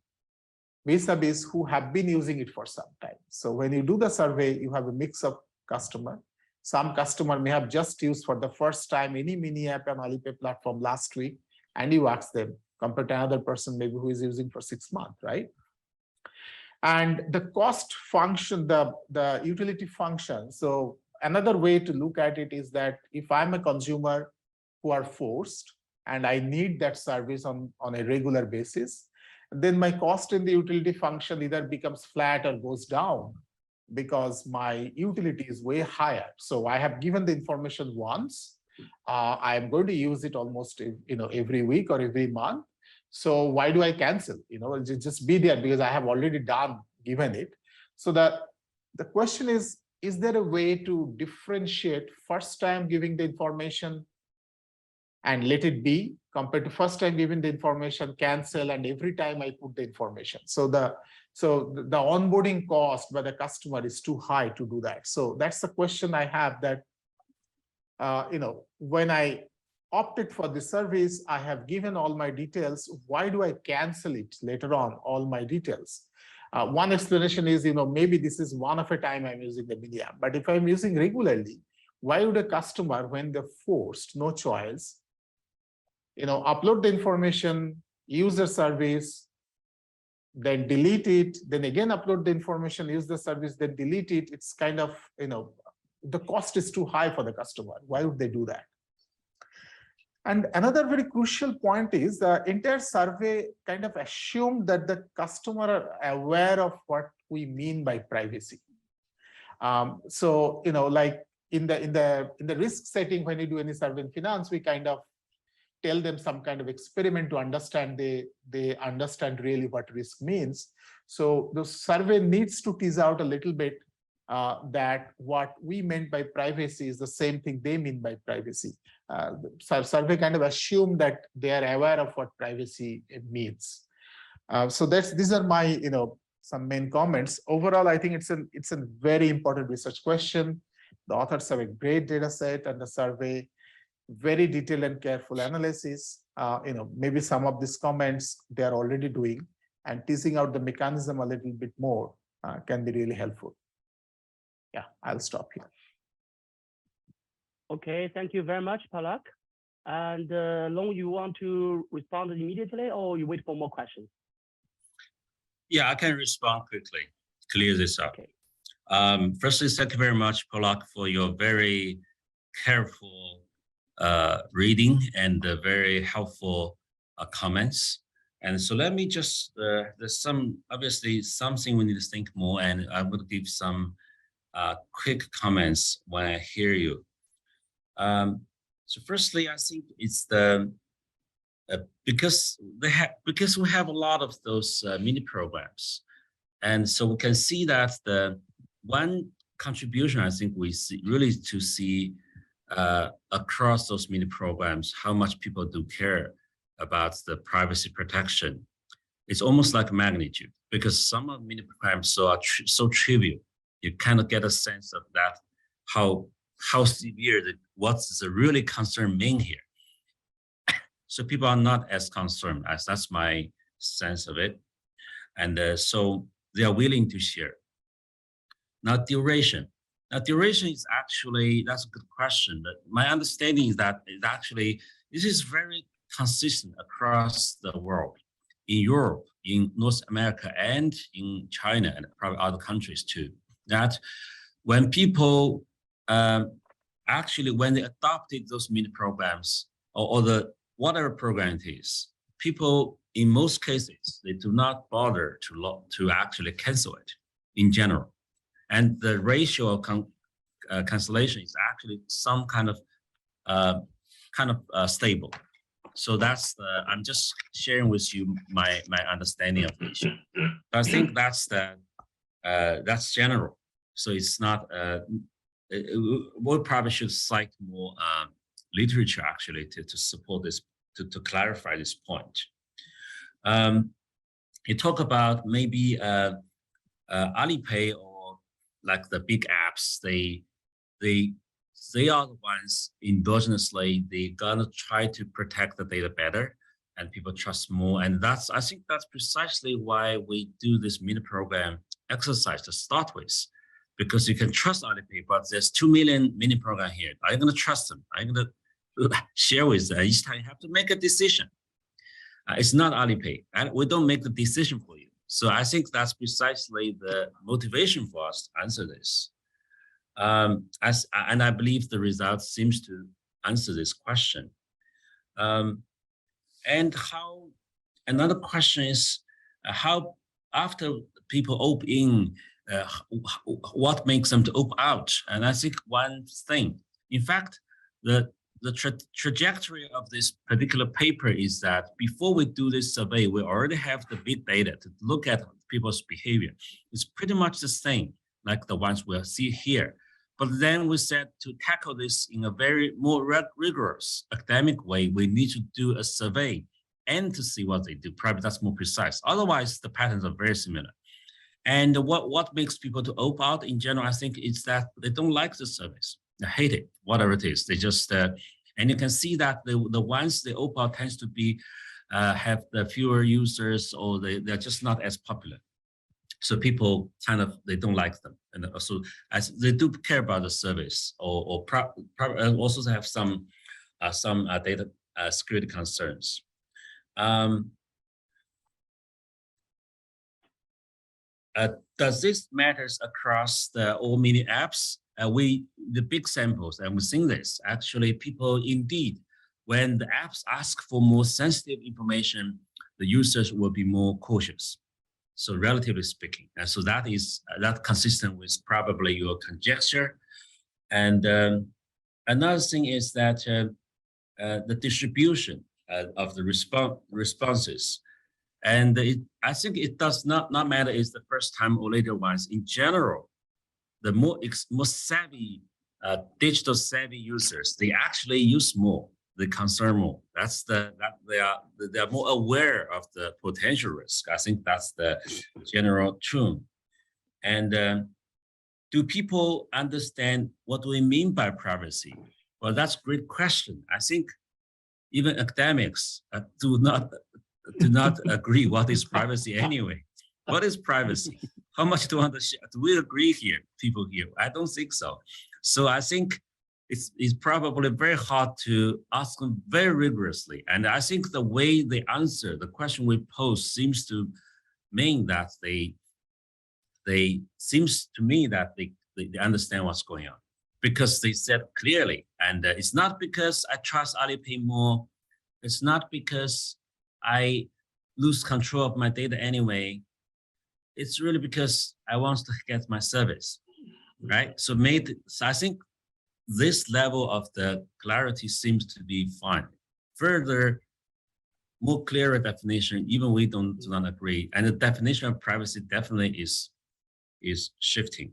vis-a-vis who have been using it for some time. So when you do the survey, you have a mix of customer. Some customer may have just used for the first time any mini app on Alipay platform last week, and you ask them, compared to another person maybe who is using for 6 months, right? And the cost function, the utility function. So another way to look at it is that if I'm a consumer who are forced and I need that service on a regular basis, then my cost in the utility function either becomes flat or goes down because my utility is way higher. So I have given the information once. I am going to use it almost every week or every month. So why do I cancel? Just be there because I have already given it. So the question is there a way to differentiate first time giving the information and let it be compared to first time giving the information, cancel, and every time I put the information? So the onboarding cost by the customer is too high to do that. So that's the question I have, that when I opted for the service, I have given all my details. Why do I cancel it later on, all my details? One explanation is, maybe this is one of a time I'm using the media, but if I'm using regularly, why would a customer, when they're forced, no choice, upload the information, use the service, then delete it, then again upload the information, use the service, then delete it? It's kind of, the cost is too high for the customer. Why would they do that? And another very crucial point is the entire survey kind of assumed that the customer are aware of what we mean by privacy. So, like in the risk setting, when you do any survey in finance, we kind of tell them some kind of experiment to understand they understand really what risk means. So the survey needs to tease out a little bit that what we meant by privacy is the same thing they mean by privacy. Survey kind of assume that they are aware of what privacy means. So these are my some main comments. Overall, I think it's a very important research question. The authors have a great data set and the survey, very detailed and careful analysis. Maybe some of these comments they are already doing, and teasing out the mechanism a little bit more can be really helpful. Yeah, I'll stop here. Okay, thank you very much, Pulak. And Long, you want to respond immediately, or you wait for more questions? Yeah, I can respond quickly, clear this up. Okay. Firstly, thank you very much, Pulak, for your very careful reading and very helpful comments. And so let me just, there's obviously something we need to think more, and I will give some quick comments when I hear you. So firstly, I think it's because we have a lot of those mini programs, and so we can see that the one contribution I think we see really to see across those mini programs how much people do care about the privacy protection. It's almost like magnitude, because some of mini programs are so trivial. You kind of get a sense of that, how severe, what's the really concern mean here. So people are not as concerned, as that's my sense of it. And so they are willing to share. Now duration. Now duration is actually, that's a good question. But my understanding is that this is very consistent across the world, in Europe, in North America, and in China, and probably other countries too. That when people when they adopted those mini programs or the whatever program it is, people in most cases they do not bother to actually cancel it in general, and the ratio of cancellation is actually some kind of stable. So that's I'm just sharing with you my understanding of the issue. I think that's general. So it's not. We probably should cite more literature actually to support this, to clarify this point. You talk about maybe Alipay or like the big apps. They are the ones endogenously, they're gonna try to protect the data better and people trust more. And I think that's precisely why we do this mini program exercise to start with, because you can trust Alipay, but there's 2 million mini program here. Are you gonna trust them? Are you gonna share with them? Each time you have to make a decision. It's not Alipay, and we don't make the decision for you. So I think that's precisely the motivation for us to answer this. And I believe the result seems to answer this question. And another question is how, after people opt in, what makes them to opt out? And I think one thing, in fact, the trajectory of this particular paper is that before we do this survey, we already have the big data to look at people's behavior. It's pretty much the same like the ones we'll see here. But then we said to tackle this in a very more rigorous academic way, we need to do a survey and to see what they do. Probably that's more precise. Otherwise, the patterns are very similar. And what makes people to opt out in general, I think, is that they don't like the service. They hate it, whatever it is. They just, and you can see that the ones they opt out tends to be, have the fewer users, or they're just not as popular. So people kind of, they don't like them. And also as they do care about the service or also have some data security concerns. Does this matters across all mini apps? The big samples, and we've seen this, actually people indeed, when the apps ask for more sensitive information, the users will be more cautious. So relatively speaking, and so that is consistent with probably your conjecture. And another thing is that the distribution of the responses. And I think it does not matter is the first time or later ones. In general, the more savvy, digital savvy users, they actually use more, they concern more. That's they are more aware of the potential risk. I think that's the general tune. And do people understand what we mean by privacy? Well, that's a great question. I think even academics do not agree what is privacy anyway. What is privacy? How much do we agree here, people here? I don't think so. So I think it's probably very hard to ask them very rigorously. And I think the way they answer the question we pose seems to mean that they seems to me that they understand what's going on, because they said clearly, and it's not because I trust Alipay more. It's not because I lose control of my data anyway. It's really because I want to get my service, right? So I think this level of the clarity seems to be fine. Further, more clearer definition, even we do not agree. And the definition of privacy definitely is shifting.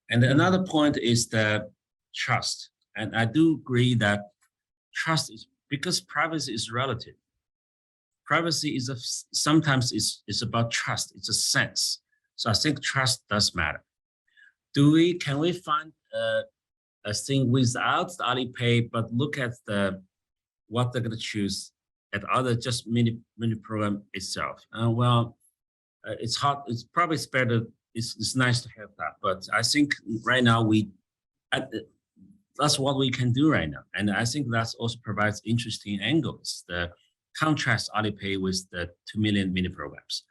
And another point is the trust. And I do agree that trust is, because privacy is relative. Privacy is sometimes it's about trust. It's a sense. So I think trust does matter. Can we find a thing without the Alipay, but look at what they're going to choose at other just mini program itself? Well, it's hard. It's probably better. It's nice to have that, but I think right now that's what we can do right now, and I think that also provides interesting angles. The contrast Alipay with the 2 million mini programs.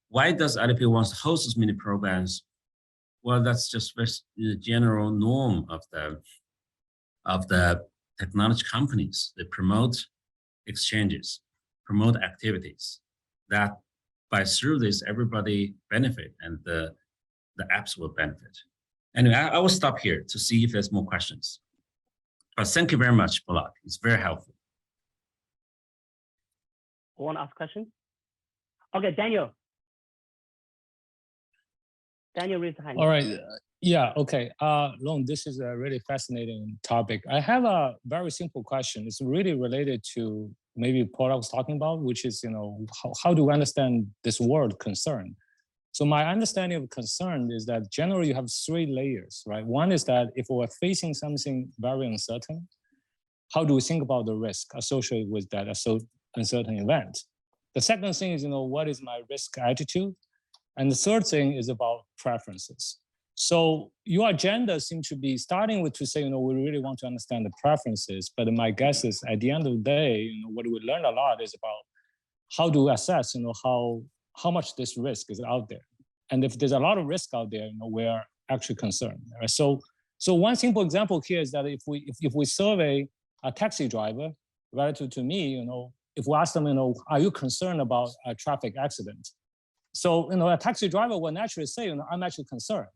Why does Alipay want to host those mini programs? Well, that's just the general norm of the technology companies. They promote exchanges, promote activities that through this everybody benefit, and the apps will benefit. Anyway, I will stop here to see if there's more questions. But thank you very much, Pulak. It's very helpful. Want to ask a question? Okay, Daniel. Daniel raised hand. All right. Yeah, okay. Long, this is a really fascinating topic. I have a very simple question. It's really related to maybe Paul was talking about, which is, how do we understand this word concern? So my understanding of concern is that generally you have 3 layers, right? One is that if we're facing something very uncertain, how do we think about the risk associated with that uncertain event? The second thing is, what is my risk attitude? And the third thing is about preferences. So your agenda seems to be starting with to say, we really want to understand the preferences, but my guess is at the end of the day, what we learned a lot is about how to assess, how much this risk is out there. And if there's a lot of risk out there, we're actually concerned. Right? So one simple example here is that if we survey a taxi driver relative to me, if we ask them, are you concerned about a traffic accident? So, a taxi driver will naturally say, I'm actually concerned.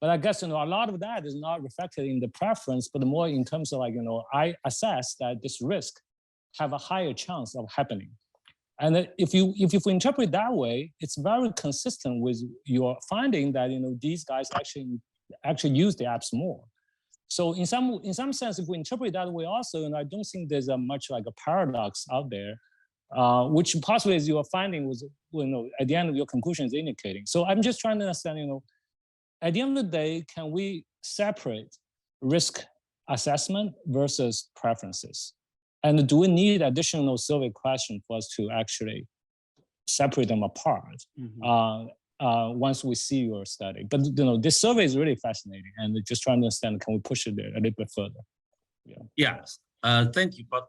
But I guess, a lot of that is not reflected in the preference, but more in terms of I assess that this risk have a higher chance of happening. And if you interpret that way, it's very consistent with your finding that these guys actually use the apps more. So in some sense, if we interpret that way also, I don't think there's much like a paradox out there, which possibly is your finding was at the end of your conclusion is indicating. So I'm just trying to understand, at the end of the day, can we separate risk assessment versus preferences? And do we need additional survey questions for us to actually separate them apart? once we see your study. But this survey is really fascinating, and just trying to understand, can we push it a little bit further? Yes, thank you. But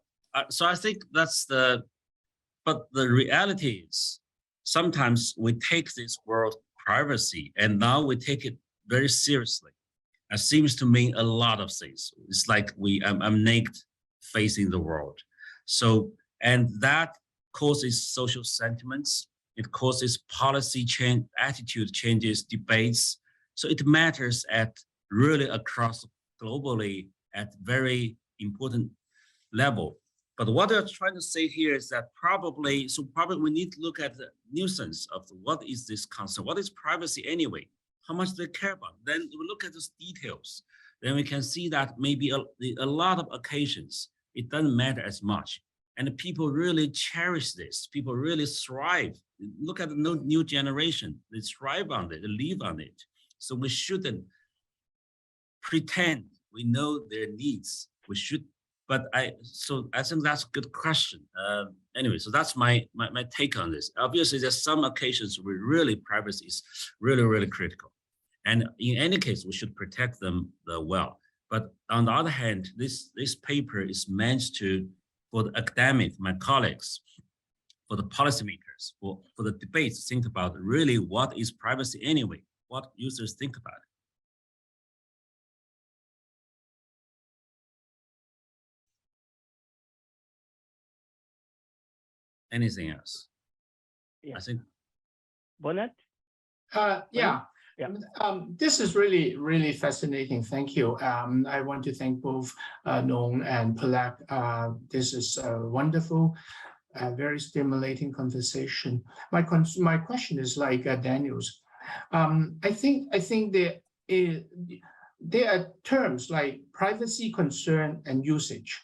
so I think that's but the reality is sometimes we take this word privacy and now we take it very seriously. It seems to mean a lot of things. It's like I'm naked facing the world. So, and that causes social sentiments. It causes policy change, attitude changes, debates. So it matters at really across globally at very important level. But what I'm trying to say here is that probably we need to look at the nuisance of what is this concern? What is privacy anyway? How much do they care about? Then we look at those details. Then we can see that maybe a lot of occasions, it doesn't matter as much. And people really cherish this. People really thrive. Look at the new generation. They thrive on it, they live on it. So we shouldn't pretend we know their needs. We should, but I think that's a good question. Anyway, so that's my take on this. Obviously, there's some occasions where really privacy is really, really critical. And in any case, we should protect them well. But on the other hand, this paper is meant for the academic, my colleagues, for the policymakers, for the debates, think about really what is privacy anyway, what users think about it. Anything else? Yeah. I think. Bonnet? Yeah. Yeah. This is really, really fascinating. Thank you. I want to thank both Long and Pulak. This is a wonderful, very stimulating conversation. My question is like Daniel's. I think there are terms like privacy, concern, and usage.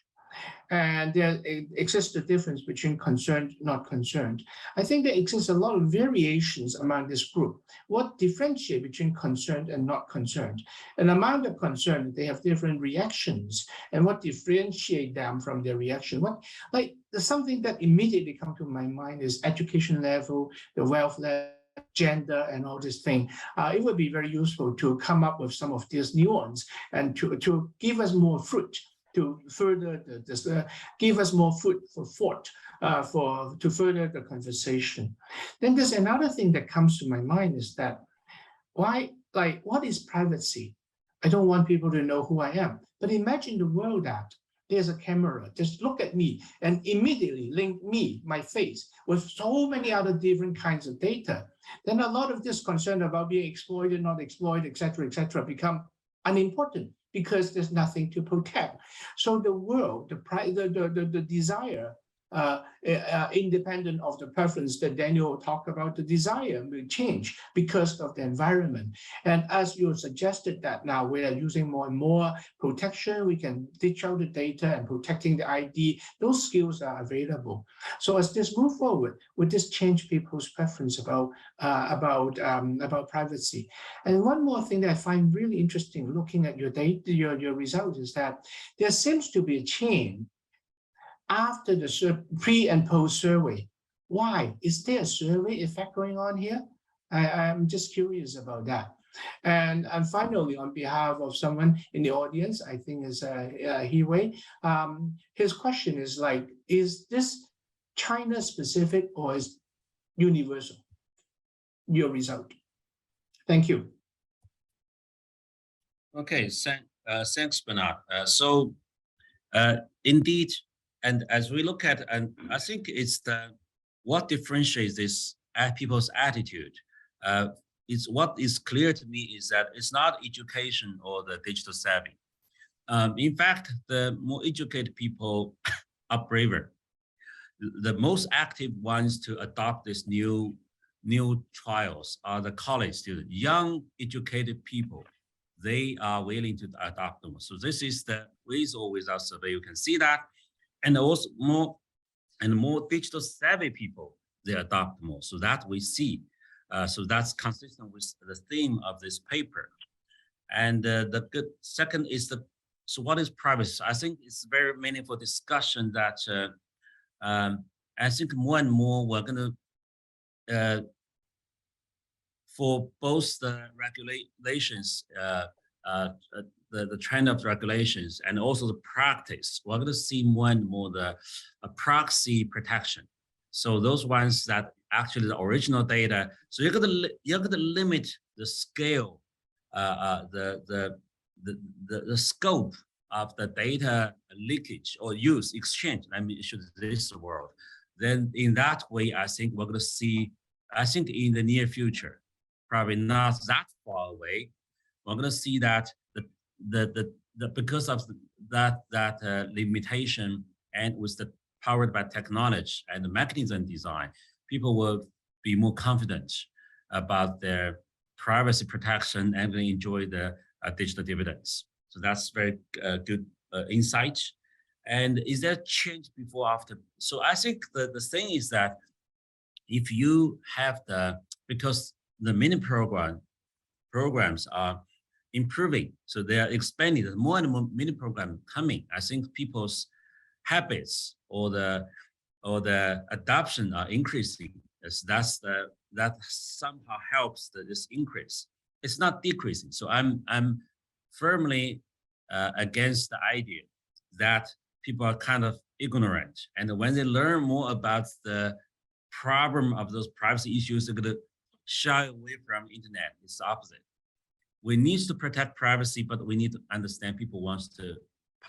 And there exists a difference between concerned, not concerned. I think there exists a lot of variations among this group. What differentiate between concerned and not concerned? And among the concerned, they have different reactions. And what differentiate them from their reaction? Something that immediately comes to my mind is education level, the wealth level, gender, and all this thing. It would be very useful to come up with some of these nuance and to give us more fruit, to further give us more food for thought, to further the conversation. Then there's another thing that comes to my mind is that what is privacy? I don't want people to know who I am. But imagine the world that there's a camera, just look at me and immediately link me, my face, with so many other different kinds of data. Then a lot of this concern about being exploited, not exploited, et cetera, become unimportant, because there's nothing to protect. So the world, the desire, independent of the preference that Daniel talked about, the desire will change because of the environment. And as you suggested that now we are using more and more protection, we can ditch out the data and protecting the ID, those skills are available. So as this move forward, would this change people's preference about privacy? And one more thing that I find really interesting looking at your data, your results, is that there seems to be a chain after the pre and post survey. Why? Is there a survey effect going on here? I'm just curious about that. And finally, on behalf of someone in the audience, I think is Hiwei, his question is like, is this China specific or is universal, your result? Thank you. Okay, thanks, Bernard. Indeed, and as we look at, and I think it's what differentiates this people's attitude. Is what is clear to me is that it's not education or the digital savvy. In fact, the more educated people are braver. The most active ones to adopt this new trials are the college students, young educated people. They are willing to adopt them. So this is the with or without survey. You can see that. And also more digital savvy people, they adopt more. So that we see. So that's consistent with the theme of this paper. And the good second is so what is privacy? I think it's very meaningful discussion that I think more and more we're going to for both the regulations, the trend of regulations and also the practice, we're going to see more and more the proxy protection. So those ones that actually the original data. So you're going to limit the scale, the scope of the data leakage or use exchange. I mean, should this world. Then in that way, I think we're going to see. I think in the near future, probably not that far away, we're going to see that because of that limitation and with the powered by technology and the mechanism design, people will be more confident about their privacy protection and will enjoy the digital dividends. So that's very good insight. And is there change before after? So I think the thing is that if you have because the mini programs are improving, so they are expanding. There's more and more mini programs coming. I think people's habits or the adoption are increasing. That somehow helps this increase. It's not decreasing. So I'm firmly against the idea that people are kind of ignorant, and when they learn more about the problem of those privacy issues, they're going to shy away from internet. It's the opposite. We need to protect privacy, but we need to understand people want to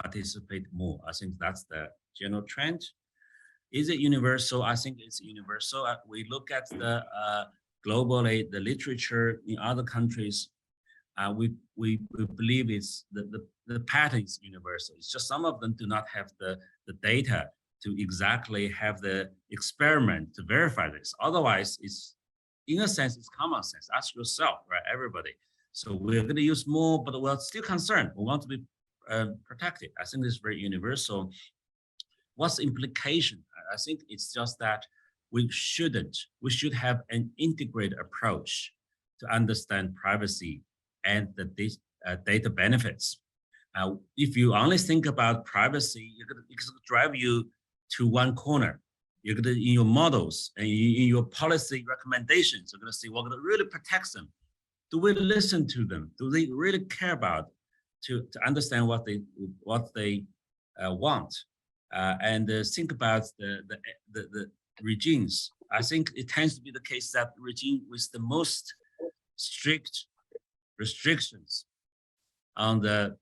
participate more. I think that's the general trend. Is it universal? I think it's universal. We look at the globally, the literature in other countries. We believe it's the pattern is universal. It's just some of them do not have the data to exactly have the experiment to verify this. Otherwise, it's in a sense, it's common sense. Ask yourself, right, everybody. So we're going to use more, but we're still concerned. We want to be protected. I think this is very universal. What's the implication? I think it's just that we should have an integrated approach to understand privacy and the data benefits. If you only think about privacy, it's going to drive you to one corner. You're going to, in your models and in your policy recommendations, you're going to say, we're going to really protect them. Do we listen to them? Do they really care about to understand what they want? And think about the regimes. I think it tends to be the case that the regime with the most strict restrictions on the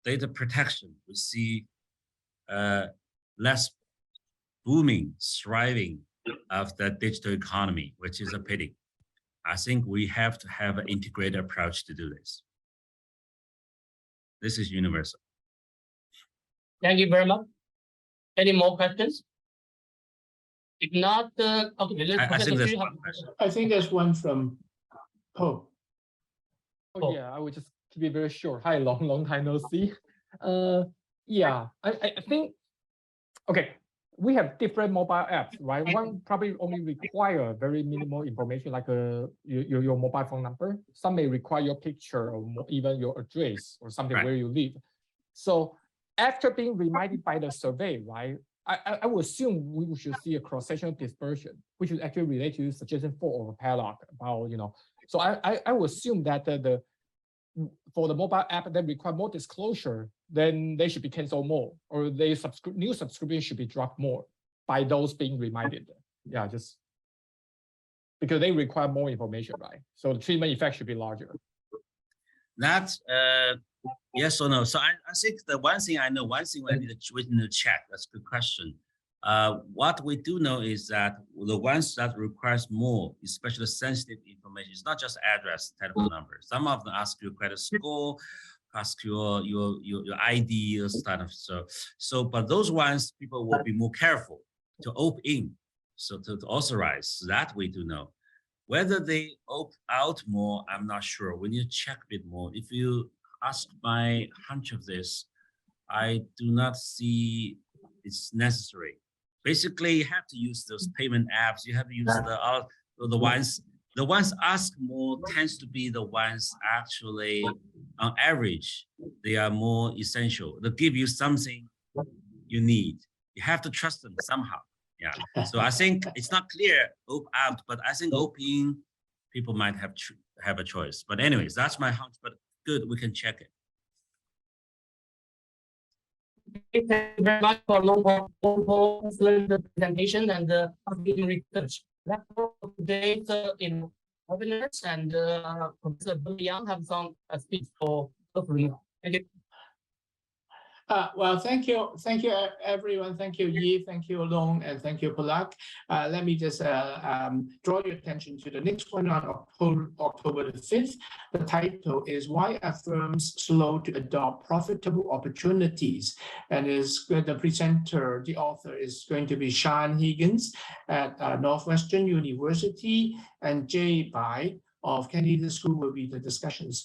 data protection, we see less booming, thriving of the digital economy, which is a pity. I think we have to have an integrated approach to do this. This is universal. Thank you very much. Any more questions? If not, okay, let's I think there's one question. I think there's one from Poe. Oh, yeah, I would just keep it very short. Hi, long time no see. Yeah, I think, okay, we have different mobile apps, right? One probably only require very minimal information like your mobile phone number. Some may require your picture or even your address or something where you live. So after being reminded by the survey, right, I would assume we should see a cross-sectional dispersion, which is actually related to suggestion 4 of Pulak about, so I would assume that for the mobile app that require more disclosure, then they should be canceled more, or new subscription should be dropped more by those being reminded. Yeah, just because they require more information, right? So the treatment effect should be larger. That's yes or no. So I think the one thing I know, one thing we need to check. That's a good question. What we do know is that the ones that requires more, especially sensitive information, it's not just address, telephone number. Some of them ask you credit score, ask your ID or stuff. So but those ones people will be more careful to opt in, so to authorize. That we do know. Whether they opt out more, I'm not sure. We need to check a bit more. If you ask my hunch of this, I do not see it's necessary. Basically, you have to use those payment apps. You have to use the ones ask more tends to be the ones actually, on average, they are more essential. They'll give you something you need. You have to trust them somehow. Yeah. So I think it's not clear opt out, but I think opt in people might have a choice. But anyways, that's my hunch, but good, we can check it. Thank you very much for long excellent presentation and research. That's all today's webinars, and Professor Young have some speech for offering. Thank you. Well, thank you, everyone. Thank you, Yi, thank you, Long, and thank you, Pulak. Let me just draw your attention to the next one on October the 5th. The title is Why Are Firms Slow to Adopt Profitable Opportunities? And is the presenter, the author is going to be Sean Higgins at Northwestern University, and Jay Bai of Kennedy School will be the discussions.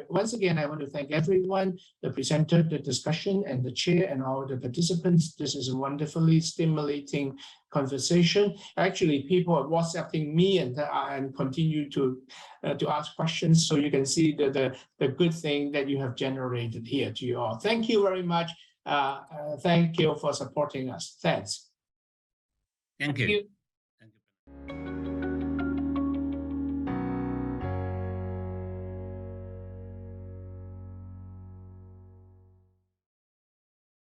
Once again, I want to thank everyone, the presenter, the discussion, and the chair, and all the participants. This is a wonderfully stimulating conversation. Actually, people are WhatsApping me and continue to ask questions. So you can see the good thing that you have generated here to you all. Thank you very much. Thank you for supporting us. Thanks. Thank you. Thank you.